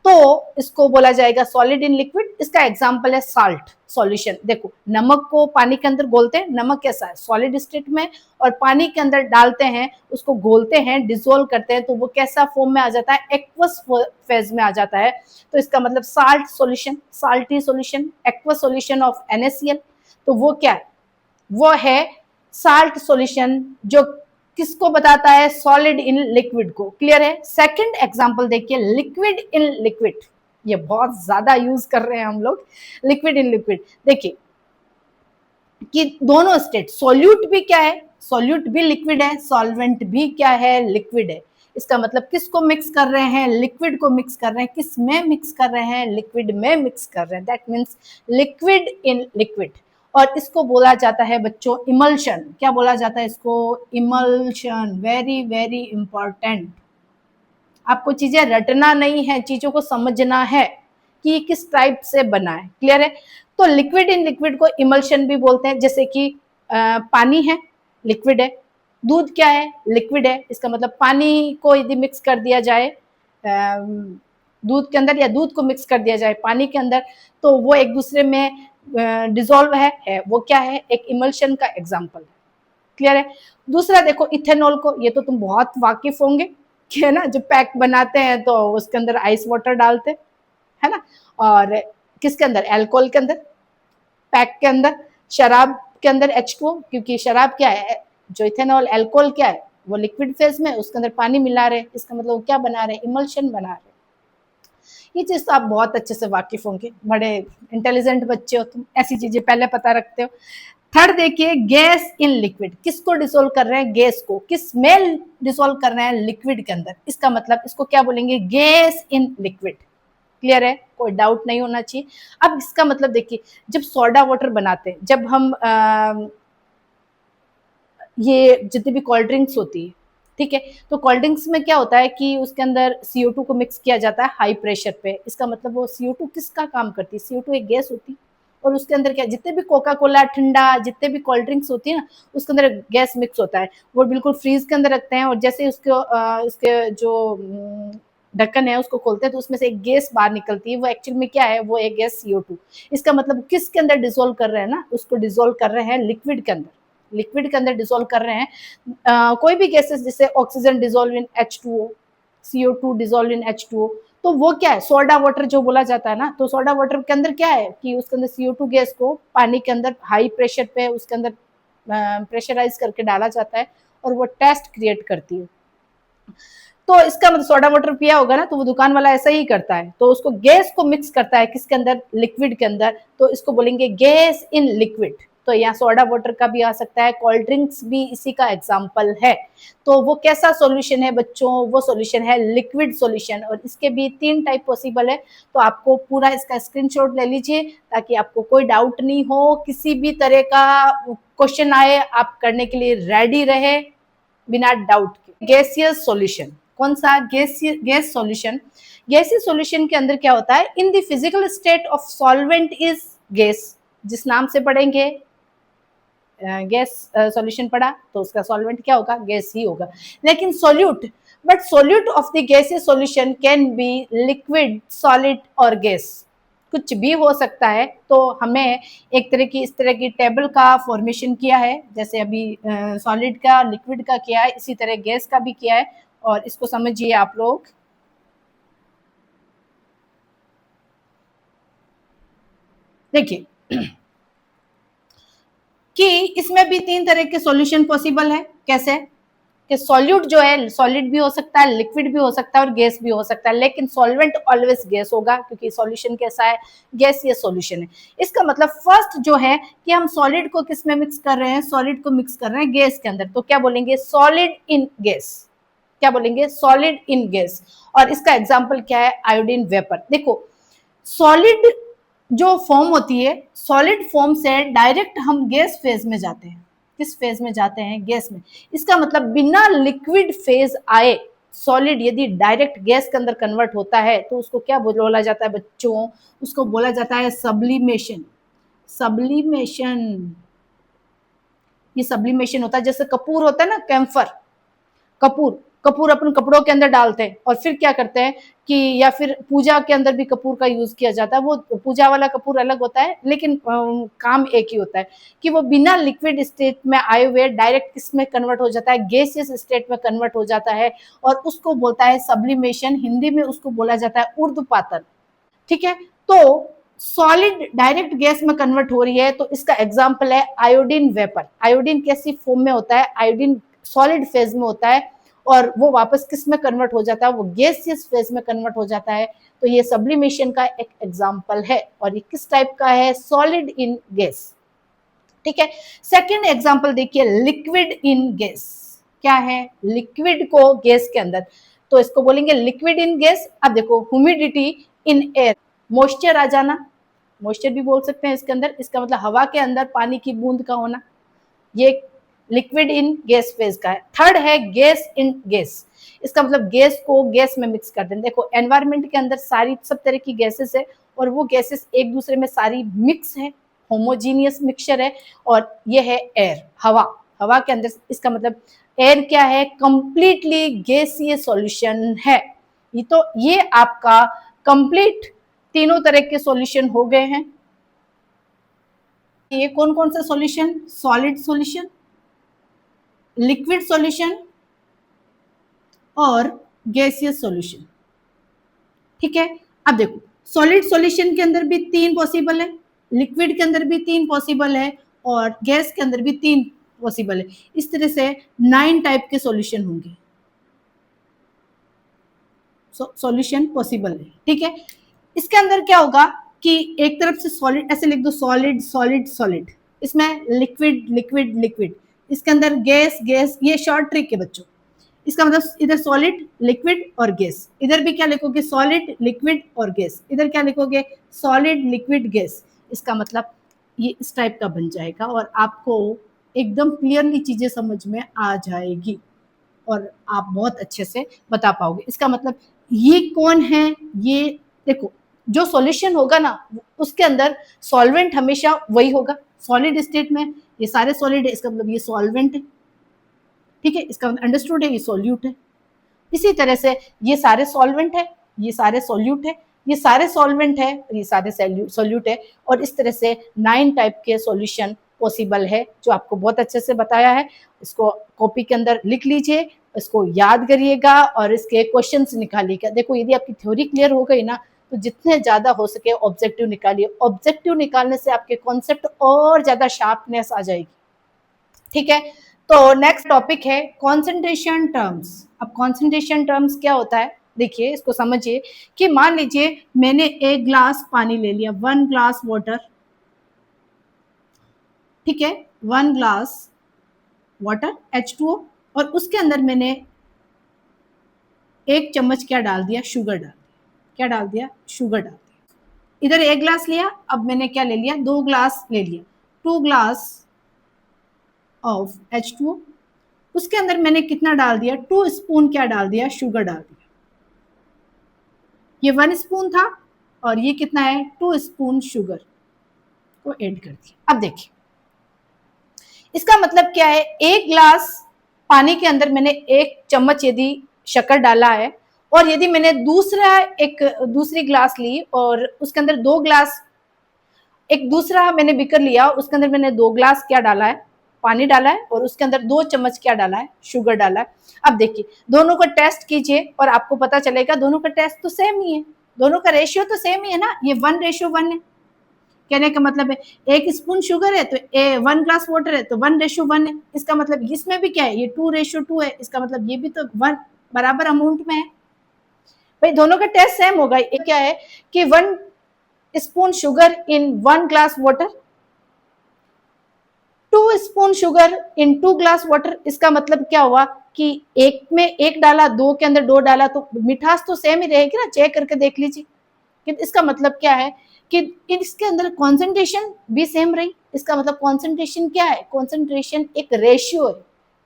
तो इसको बोला जाएगा सॉलिड इन लिक्विड। इसका एग्जांपल है साल्ट सॉल्यूशन। देखो नमक को पानी के अंदर घोलते हैं, नमक कैसा है, सॉलिड स्टेट में, और पानी के अंदर डालते हैं, उसको घोलते हैं, डिसॉल्व करते हैं, तो वो कैसा फॉर्म में आ जाता है, एक्वस फेज में आ जाता है। तो इसका मतलब salt solution, salty solution, aqueous solution of NaCl। तो वो क्या है, वो है साल्ट सॉल्यूशन, जो किसको बताता है, सॉलिड इन लिक्विड को। क्लियर है? सेकंड एग्जांपल देखिए, लिक्विड इन लिक्विड, ये बहुत ज्यादा यूज कर रहे हैं हम लोग, लिक्विड इन लिक्विड। देखिए कि दोनों स्टेट, सॉल्यूट भी क्या है, सॉल्यूट भी लिक्विड है, सॉल्वेंट भी क्या है, लिक्विड है। इसका मतलब किसको मिक्स कर रहे हैं, लिक्विड को मिक्स कर रहे हैं, किस में मिक्स कर रहे हैं, लिक्विड में मिक्स कर रहे हैं, that means liquid in liquid. और इसको बोला जाता है बच्चों इमल्शन। क्या बोला जाता है इसको, इमल्शन। वेरी वेरी इंपॉर्टेंट, आपको चीजें रटना नहीं है, चीजों को समझना है कि किस टाइप से बना है। क्लियर है? तो लिक्विड इन लिक्विड को इमल्शन भी बोलते हैं, जैसे कि पानी है, लिक्विड है। दूध क्या है, लिक्विड है। इसका मतलब पानी को यदि मिक्स कर दिया जाए दूध के अंदर, या दूध को मिक्स कर दिया जाए पानी के अंदर, तो वो एक दूसरे में डिसॉल्व है। वो क्या है, एक इमल्शन का एग्जाम्पल है। क्लियर है। दूसरा देखो इथेनॉल को, ये तो तुम बहुत वाकिफ होंगे कि है ना, जो पैक बनाते हैं तो उसके अंदर आइस वाटर डालते है ना, और किसके अंदर, अल्कोहल के अंदर, पैक के अंदर। शराब के अंदर H2O, क्योंकि शराब क्या है, जो इथेनॉल अल्कोहल क्या है, वो लिक्विड फेज में, उसके अंदर पानी मिला रहे, इसका मतलब वो क्या बना रहे, इमल्शन बना रहे। ये चीज तो आप बहुत अच्छे से वाकिफ होंगे, बड़े इंटेलिजेंट बच्चे हो तुम, ऐसी चीजें पहले पता रखते हो। थर्ड देखिए, गैस इन लिक्विड, किसको डिसोल्व कर रहे हैं, गैस को। किस में डिसोल्व कर रहे हैं, लिक्विड के अंदर। इसका मतलब इसको क्या बोलेंगे, गैस इन लिक्विड। क्लियर है, कोई डाउट नहीं होना चाहिए। अब इसका मतलब देखिए, जब सोडा वाटर बनाते हैं, जब हम ये जितनी भी कोल्ड ड्रिंक्स होती है, ठीक है, तो कोल्ड ड्रिंक्स में क्या होता है कि उसके अंदर CO2 को मिक्स किया जाता है हाई प्रेशर पे। इसका मतलब वो CO2 किसका काम करती है, CO2 एक गैस होती है, और उसके अंदर क्या, जितने भी कोका कोला, ठंडा, जितने भी कोल्ड ड्रिंक्स होती है ना, उसके अंदर गैस मिक्स होता है। वो बिल्कुल फ्रीज के अंदर रखते हैं, और जैसे उसको उसके जो ढक्कन है उसको खोलते हैं, तो उसमें से एक गैस बाहर निकलती है। वो एक्चुअल में क्या है, वो एक गैस CO2। इसका मतलब किसके अंदर डिसोल्व कर रहे हैं ना, उसको डिसोल्व कर रहे हैं लिक्विड के अंदर। लिक्विड के अंदर डिसोल्व कर रहे हैं कोई भी गैसेस, जैसे ऑक्सीजन डिसोल्व इन H2O, CO2 डिसोल्व इन H2O। तो वो क्या है, सोडा वाटर जो बोला जाता है ना, तो सोडा वाटर के अंदर क्या है कि उसके अंदर CO2 गैस को पानी के अंदर हाई प्रेशर पे उसके अंदर प्रेशराइज करके डाला जाता है, और वो टेस्ट क्रिएट करती है। तो इसका मतलब सोडा वाटर पिया होगा ना, तो वो दुकान वाला ऐसा ही करता है, तो उसको गैस को मिक्स करता है किसके अंदर, लिक्विड के अंदर, तो इसको बोलेंगे गैस इन लिक्विड। तो यहाँ सोडा वाटर का भी आ सकता है, कोल्ड ड्रिंक्स भी इसी का एग्जाम्पल है। तो वो कैसा सॉल्यूशन है बच्चों, वो सॉल्यूशन है लिक्विड सॉल्यूशन, और इसके भी 3 टाइप पॉसिबल है। तो आपको पूरा इसका स्क्रीनशॉट ले लीजिए, ताकि आपको कोई डाउट नहीं हो, किसी भी तरह का क्वेश्चन आए आप करने के लिए रेडी रहे बिना डाउट के। गैसियस सॉल्यूशन, कौन सा, गैस सॉल्यूशन। गैसियस सॉल्यूशन के अंदर क्या होता है, in the physical state of solvent is gas. जिस नाम से पढ़ेंगे गैस सॉल्यूशन पढ़ा, तो उसका सॉल्वेंट क्या होगा, गैस ही होगा। लेकिन solute, but solute of the gaseous solution can B liquid, solid और गैस, कुछ भी हो सकता है। तो हमें एक तरह की, इस तरह की टेबल का फॉर्मेशन किया है, जैसे अभी सॉलिड का, लिक्विड का किया है, इसी तरह गैस का भी किया है, और इसको समझिए आप लोग। देखिए कि इसमें भी 3 तरह के सॉल्यूशन पॉसिबल है। कैसे, कि सॉल्यूट जो है, सॉलिड भी हो सकता है, लिक्विड भी हो सकता है, और गैस भी हो सकता है, लेकिन सॉल्वेंट ऑलवेज गैस होगा, क्योंकि सॉल्यूशन कैसा है, गैस ये सॉल्यूशन है। इसका मतलब फर्स्ट जो है कि हम सॉलिड को किस में मिक्स कर रहे हैं, सॉलिड को मिक्स कर रहे हैं गैस के अंदर, तो क्या बोलेंगे, सॉलिड इन गैस। क्या बोलेंगे, सॉलिड इन गैस। और इसका एग्जाम्पल क्या है, आयोडीन वेपर। देखो सॉलिड जो फॉर्म होती है, सॉलिड फॉर्म से डायरेक्ट हम गैस फेज में जाते हैं। किस फेज में जाते हैं, गैस में। इसका मतलब बिना लिक्विड फेज आए सॉलिड यदि डायरेक्ट गैस के अंदर कन्वर्ट होता है, तो उसको क्या बोला जाता है बच्चों, उसको बोला जाता है सब्लिमेशन। सब्लिमेशन, ये सब्लिमेशन होता है। जैसे कपूर होता है ना, कैम्फर, कपूर, कपूर अपन कपड़ों के अंदर डालते हैं, और फिर क्या करते हैं कि, या फिर पूजा के अंदर भी कपूर का यूज किया जाता है। वो पूजा वाला कपूर अलग होता है, लेकिन काम एक ही होता है, कि वो बिना लिक्विड स्टेट में आए हुए डायरेक्ट किस में कन्वर्ट हो जाता है, गैसियस स्टेट में कन्वर्ट हो जाता है, और उसको बोलता है सब्लिमेशन। हिंदी में उसको बोला जाता है ऊर्ध्वपातन। ठीक है, तो सॉलिड डायरेक्ट गैस में कन्वर्ट हो रही है, तो इसका एग्जाम्पल है आयोडीन वेपर। आयोडीन कैसी फॉर्म में होता है, आयोडीन सॉलिड फेज में होता है, और वो वापस किस में कन्वर्ट हो जाता है, वो गैसियस फेज में कन्वर्ट हो जाता है। तो ये सब्लिमेशन का एक एग्जाम्पल है, और ये किस टाइप का है, सॉलिड इन गैस। ठीक है, सेकेंड एग्जाम्पल देखिए, लिक्विड इन गैस। क्या है, लिक्विड को गैस के अंदर, तो इसको बोलेंगे लिक्विड इन गैस। अब देखो, ह्यूमिडिटी इन एयर, मॉइस्चर आ जाना, मॉइस्चर भी बोल सकते हैं इसके अंदर। इसका मतलब हवा के अंदर पानी की बूंद का होना, ये लिक्विड इन गैस फेज का है। थर्ड है गैस इन गैस। इसका मतलब गैस को गैस में मिक्स कर देना। देखो एनवायरमेंट के अंदर सारी सब तरह की गैसेस है, और वो गैसेस एक दूसरे में सारी मिक्स है, होमोजीनियस मिक्सचर है, और ये है एयर, हवा। हवा के अंदर, इसका मतलब एयर क्या है, कंप्लीटली गैसीय सॉल्यूशन है। ये आपका कंप्लीट तीनों तरह के सॉल्यूशन हो गए हैं। ये कौन कौन सा solution, solid solution, liquid solution और गैसियस सॉल्यूशन। ठीक है, अब देखो सॉलिड सॉल्यूशन के अंदर भी 3 पॉसिबल है, लिक्विड के अंदर भी 3 पॉसिबल है, और गैस के अंदर भी 3 पॉसिबल है। इस तरह से 9 टाइप के सॉल्यूशन होंगे, सॉल्यूशन पॉसिबल है। ठीक है, इसके अंदर क्या होगा कि एक तरफ से सॉलिड, ऐसे लिख दो, सॉलिड सॉलिड सॉलिड, इसमें लिक्विड लिक्विड लिक्विड, इसके अंदर गैस गैस। ये शॉर्ट ट्रिक है बच्चों, इसका मतलब इधर सॉलिड लिक्विड और गैस, इधर भी क्या लिखोगे, सॉलिड लिक्विड और गैस, इधर क्या लिखोगे, सॉलिड लिक्विड गैस। इसका मतलब ये इस टाइप का बन जाएगा, और आपको एकदम क्लियरली चीजें समझ में आ जाएगी, और आप बहुत अच्छे से बता पाओगे। इसका मतलब ये कौन है, ये देखो जो सॉल्यूशन होगा ना, उसके अंदर सॉल्वेंट हमेशा वही होगा। सॉलिड स्टेट में ये सारे सॉलिड है, इसका मतलब ये सॉल्वेंट है। ठीक है, इसका मतलब अंडरस्टूड है, ये सॉल्यूट है। इसी तरह से ये सारे सॉल्वेंट है, ये सारे सॉल्यूट है, ये सारे सॉल्वेंट है, ये सारे सॉल्यूट है। और इस तरह से 9 टाइप के सॉल्यूशन पॉसिबल है, जो आपको बहुत अच्छे से बताया है। इसको कॉपी के अंदर लिख लीजिए, इसको याद करिएगा और इसके क्वेश्चंस निकालिएगा। देखो यदि आपकी थ्योरी क्लियर हो गई ना, तो जितने ज्यादा हो सके ऑब्जेक्टिव निकालिए। ऑब्जेक्टिव निकालने से आपके कॉन्सेप्ट और ज्यादा शार्पनेस आ जाएगी। ठीक है, तो नेक्स्ट टॉपिक है कॉन्सेंट्रेशन टर्म्स। अब कॉन्सेंट्रेशन टर्म्स क्या होता है, देखिए इसको समझिए कि मान लीजिए मैंने 1 ग्लास पानी ले लिया, 1 ग्लास वाटर। ठीक है, 1 ग्लास वाटर H2O, और उसके अंदर मैंने 1 चम्मच क्या डाल दिया, शुगर डाल दिया। क्या डाल दिया, शुगर डाल दिया। इधर 1 ग्लास लिया, अब मैंने क्या ले लिया, 2 ग्लास ले लिया, 2 ग्लास ऑफ H2O। उसके अंदर मैंने कितना डाल दिया, 2 स्पून क्या डाल दिया, शुगर डाल दिया। ये 1 स्पून था, और ये कितना है, 2 स्पून शुगर को ऐड कर दिया। अब देखिए इसका मतलब क्या है, 1 ग्लास पानी के अंदर मैंने 1 चम्मच यदि शक्कर डाला है, और यदि मैंने दूसरी ग्लास ली और उसके अंदर 2 ग्लास, एक दूसरा मैंने बीकर लिया, उसके अंदर मैंने 2 ग्लास क्या डाला है, पानी डाला है, और उसके अंदर 2 चम्मच क्या डाला है, शुगर डाला है। अब देखिए दोनों का टेस्ट कीजिए और आपको पता चलेगा दोनों का टेस्ट तो सेम ही है, दोनों का रेशियो तो सेम ही है ना। ये 1:1 है, कहने का मतलब है 1 स्पून शुगर है तो 1 ग्लास वाटर है तो 1:1 है। इसका मतलब इसमें भी क्या है, ये 2:2 है, इसका मतलब ये भी तो 1 बराबर अमाउंट में है। भाई दोनों का टेस्ट सेम होगा। ये क्या है कि 1 spoon sugar in 1 glass water, 2 spoon sugar in 2 glass water. इसका मतलब क्या हुआ कि एक में 1 डाला, 2 के अंदर 2 डाला, तो मिठास तो सेम ही रहेगी ना, चेक करके देख लीजिए। कि इसका मतलब क्या है कि इसके अंदर कॉन्सेंट्रेशन भी सेम रही। इसका मतलब कॉन्सेंट्रेशन क्या है, कॉन्सेंट्रेशन एक रेशियो है।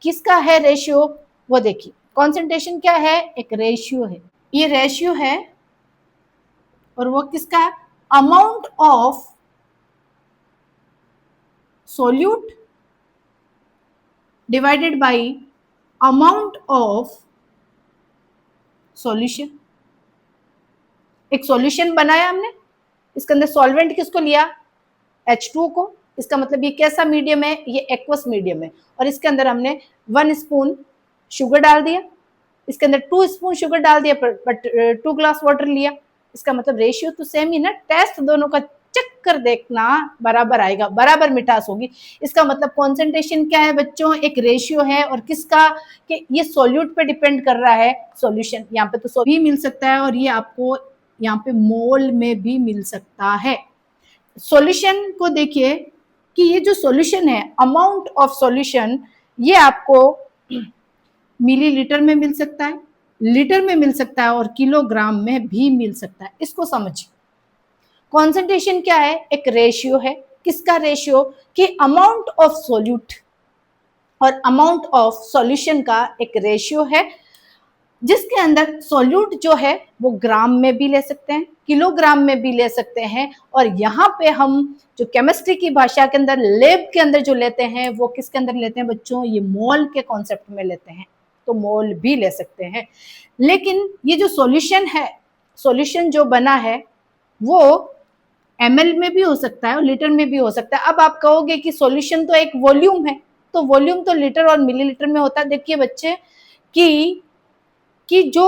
किसका है रेशियो, वो देखिए कॉन्सेंट्रेशन क्या है, एक रेशियो है। ये रेशियो है, और वो किसका, amount of solute divided by amount of solution. एक सॉल्यूशन बनाया हमने, इसके अंदर सॉल्वेंट किसको लिया, H2O को। इसका मतलब ये कैसा मीडियम है, ये एक्वस मीडियम है, और इसके अंदर हमने 1 स्पून शुगर डाल दिया, इसके अंदर 2 स्पून शुगर डाल दिया, बट 2 ग्लास वाटर लिया। इसका मतलब रेशियो तो सेम ही ना, टेस्ट दोनों का चेक कर देखना, बराबर आएगा, बराबर मिठास होगी। इसका मतलब कॉन्सेंट्रेशन क्या है बच्चों, एक रेशियो है, और किसका, कि ये सोल्यूट पे डिपेंड कर रहा है। सॉल्यूशन यहाँ पे तो भी मिल सकता है, और ये आपको यहाँ पे मोल में भी मिल सकता है। सॉल्यूशन को देखिए कि ये जो सॉल्यूशन है, अमाउंट ऑफ सॉल्यूशन, ये आपको मिलीलीटर में मिल सकता है, लीटर में मिल सकता है, और किलोग्राम में भी मिल सकता है। इसको समझिए, कॉन्सेंट्रेशन क्या है, एक रेशियो है। किसका रेशियो, कि अमाउंट ऑफ सोल्यूट और अमाउंट ऑफ सॉल्यूशन का एक रेशियो है। जिसके अंदर सॉल्यूट जो है वो ग्राम में भी ले सकते हैं, किलोग्राम में भी ले सकते हैं, और यहाँ पे हम जो केमिस्ट्री की भाषा के अंदर लैब के अंदर जो लेते हैं वो किसके अंदर लेते हैं बच्चों, ये मोल के कॉन्सेप्ट में लेते हैं, तो मोल भी ले सकते हैं। लेकिन ये जो सॉल्यूशन है, सॉल्यूशन जो बना है वो ml में भी हो सकता है और लीटर में भी हो सकता है। अब आप कहोगे कि सॉल्यूशन तो एक वॉल्यूम है, तो वॉल्यूम तो लीटर और मिलीलीटर में होता है। देखिए बच्चे कि जो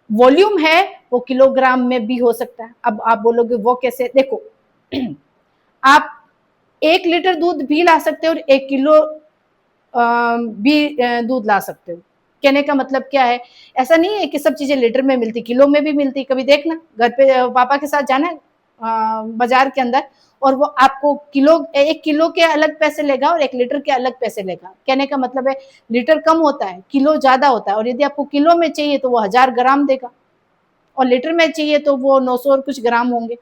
वॉल्यूम है वो किलोग्राम में भी हो सकता है। अब आप बोलोगे वो कैसे, देखो आप 1 लीटर दूध भी ला सकते हो और 1 किलो भी दूध ला सकते हो। कहने का मतलब क्या है, ऐसा नहीं है कि सब चीजें लीटर में मिलती, किलो में भी मिलती। कभी देखना घर पे पापा के साथ जाना बाजार के अंदर, और वो आपको 1 किलो के अलग पैसे लेगा और 1 लीटर के अलग पैसे लेगा। कहने का मतलब है लीटर कम होता है, किलो ज्यादा होता है, और यदि आपको किलो में चाहिए तो वो 1000 ग्राम देगा, और लीटर में चाहिए तो वो 900 और कुछ ग्राम होंगे।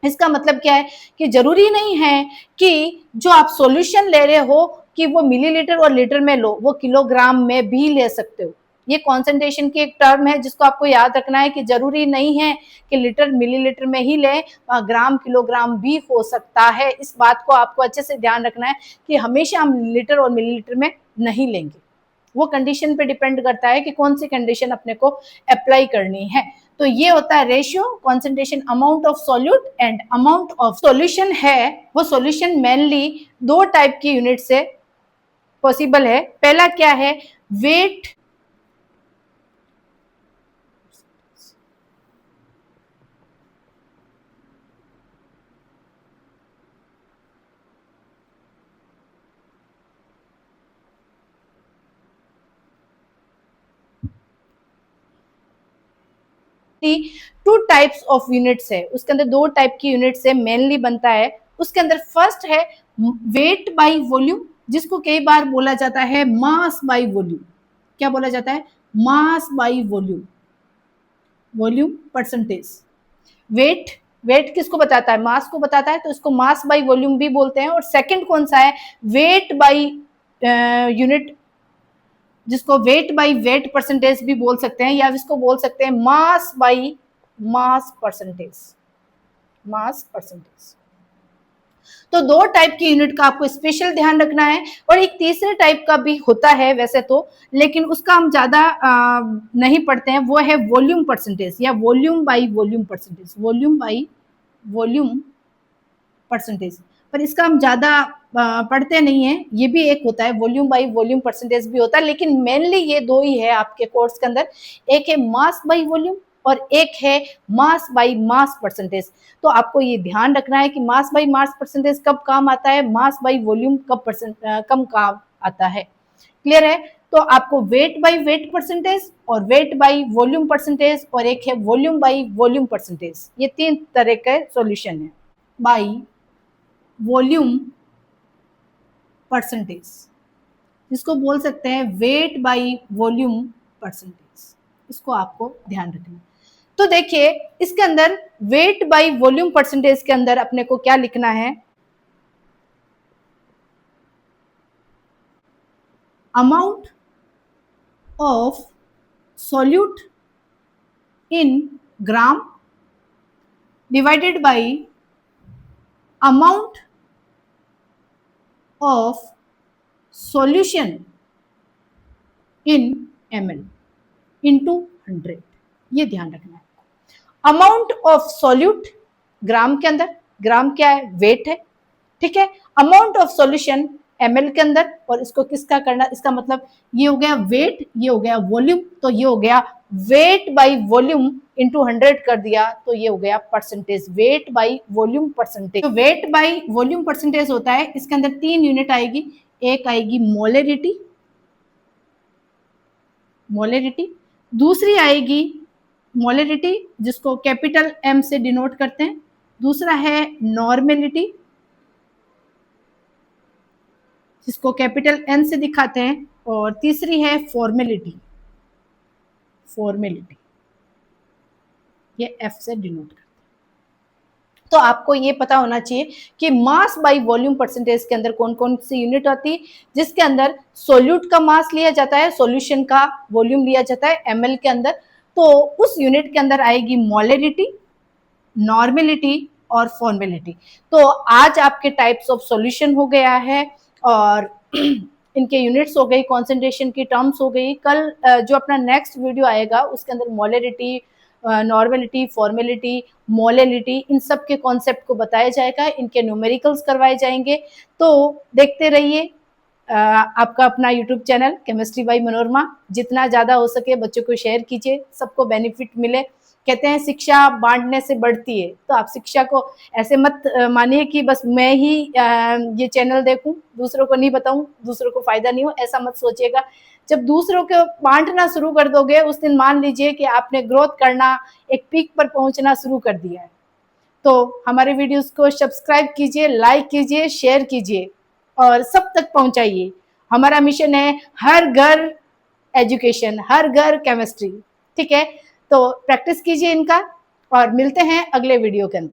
इसका मतलब क्या है कि जरूरी नहीं है कि जो आप सॉल्यूशन ले रहे हो कि वो मिलीलीटर और लीटर में लो, वो किलोग्राम में भी ले सकते हो। ये कॉन्सेंट्रेशन की एक टर्म है जिसको आपको याद रखना है कि जरूरी नहीं है कि लीटर मिलीलीटर में ही लें, ग्राम किलोग्राम भी हो सकता है। इस बात को आपको अच्छे से ध्यान रखना है कि हमेशा हम लीटर और मिलीलीटर में नहीं लेंगे। वो कंडीशन पे डिपेंड करता है कि कौन सी कंडीशन अपने को अप्लाई करनी है। तो ये होता है ratio, concentration, amount of solute and amount of solution है। वो सॉल्यूशन मेनली 2 टाइप की यूनिट से पॉसिबल है। पहला क्या है, weight two types of units है, उसके अंदर 2 टाइप की यूनिट से मेनली बनता है। उसके अंदर फर्स्ट है वेट बाई वॉल्यूम, जिसको कई बार बोला जाता है मास बाई वॉल्यूम। क्या बोला जाता है, mass by volume, volume percentage. Weight, weight किसको बताता है, मास को बताता है, तो इसको मास बाई वॉल्यूम भी बोलते हैं। और सेकंड कौन सा है, वेट बाई यूनिट, जिसको वेट बाई वेट परसेंटेज भी बोल सकते हैं, या इसको बोल सकते हैं mass by mass percentage, mass percentage. तो 2 टाइप की यूनिट का आपको स्पेशल ध्यान रखना है। और एक तीसरे टाइप का भी होता है वैसे तो, लेकिन उसका हम ज्यादा नहीं पढ़ते हैं, वो है वॉल्यूम परसेंटेज या volume by volume percentage, volume by volume percentage. पर इसका हम ज्यादा पढ़ते नहीं है। ये भी एक होता है, वॉल्यूम बाई वॉल्यूम परसेंटेज भी होता है, लेकिन मेनली ये 2 ही है आपके कोर्स के अंदर। एक है मास बाई वॉल्यूम और एक है मास बाई मास परसेंटेज। तो आपको ये ध्यान रखना है कि मास बाई मास परसेंटेज कब काम आता है, मास बाई वॉल्यूम कब कम काम आता है। क्लियर है। तो आपको वेट बाई वेट परसेंटेज और वेट बाई वॉल्यूम परसेंटेज, और एक है वॉल्यूम बाई वॉल्यूम परसेंटेज, ये 3 तरह के सॉल्यूशन है। बाई वॉल्यूम परसेंटेज, जिसको बोल सकते हैं वेट बाई वॉल्यूम परसेंटेज, इसको आपको ध्यान रखना। तो देखिए इसके अंदर वेट बाई वॉल्यूम परसेंटेज के अंदर अपने को क्या लिखना है, amount of solute in gram divided by amount of solution in ml into 100। ये ध्यान रखना है। अमाउंट ऑफ सॉल्यूट ग्राम के अंदर, ग्राम क्या है, वेट है, ठीक है। अमाउंट ऑफ सॉल्यूशन ml के अंदर, और इसको किसका करना, इसका मतलब ये हो गया वेट, ये हो गया वॉल्यूम, तो ये हो गया वेट बाई वॉल्यूम इंटू 100 कर दिया, तो ये हो गया percentage, weight by volume percentage. तो वेट बाई वॉल्यूम परसेंटेज होता है, इसके अंदर 3 यूनिट आएगी। एक आएगी मोलेरिटी, मोलेरिटी, दूसरी आएगी मोलेरिटी जिसको कैपिटल एम से डिनोट करते हैं, दूसरा है नॉर्मेलिटी जिसको कैपिटल एन से दिखाते हैं, और तीसरी है फॉर्मेलिटी, फॉर्मेलिटी ये एफ से डिनोट करते हैं। तो आपको ये पता होना चाहिए कि मास बाय वॉल्यूम परसेंटेज के अंदर कौन कौन सी यूनिट होती है, जिसके अंदर सोल्यूट का मास लिया जाता है, सॉल्यूशन का वॉल्यूम लिया जाता है एमएल के अंदर। तो उस यूनिट के अंदर आएगी मोलरिटी, नॉर्मेलिटी और फॉर्मेलिटी। तो आज आपके टाइप्स ऑफ सॉल्यूशन हो गया है और इनके यूनिट्स हो गई, कॉन्सेंट्रेशन की टर्म्स हो गई। कल जो अपना नेक्स्ट वीडियो आएगा उसके अंदर मोलरिटी, नॉर्मेलिटी, फॉर्मेलिटी, मोलेलिटी, इन सब के कॉन्सेप्ट को बताया जाएगा, इनके न्यूमेरिकल्स करवाए जाएंगे। तो देखते रहिए आपका अपना YouTube channel chemistry bye Manorama. जितना ज़्यादा हो सके बच्चों को शेयर कीजिए, सबको बेनिफिट मिले। कहते हैं शिक्षा बांटने से बढ़ती है, तो आप शिक्षा को ऐसे मत मानिए कि बस मैं ही ये चैनल देखूं, दूसरों को नहीं बताऊं, दूसरों को फायदा नहीं हो, ऐसा मत सोचिएगा। जब दूसरों को बांटना शुरू कर दोगे उस दिन मान लीजिए कि आपने ग्रोथ करना, एक पीक पर पहुंचना शुरू कर दिया है। तो हमारे वीडियोस को सब्सक्राइब कीजिए, लाइक कीजिए, शेयर कीजिए और सब तक पहुंचाइए। हमारा मिशन है हर घर एजुकेशन, हर घर केमिस्ट्री। ठीक है, तो प्रैक्टिस कीजिए इनका और मिलते हैं अगले वीडियो के अंदर।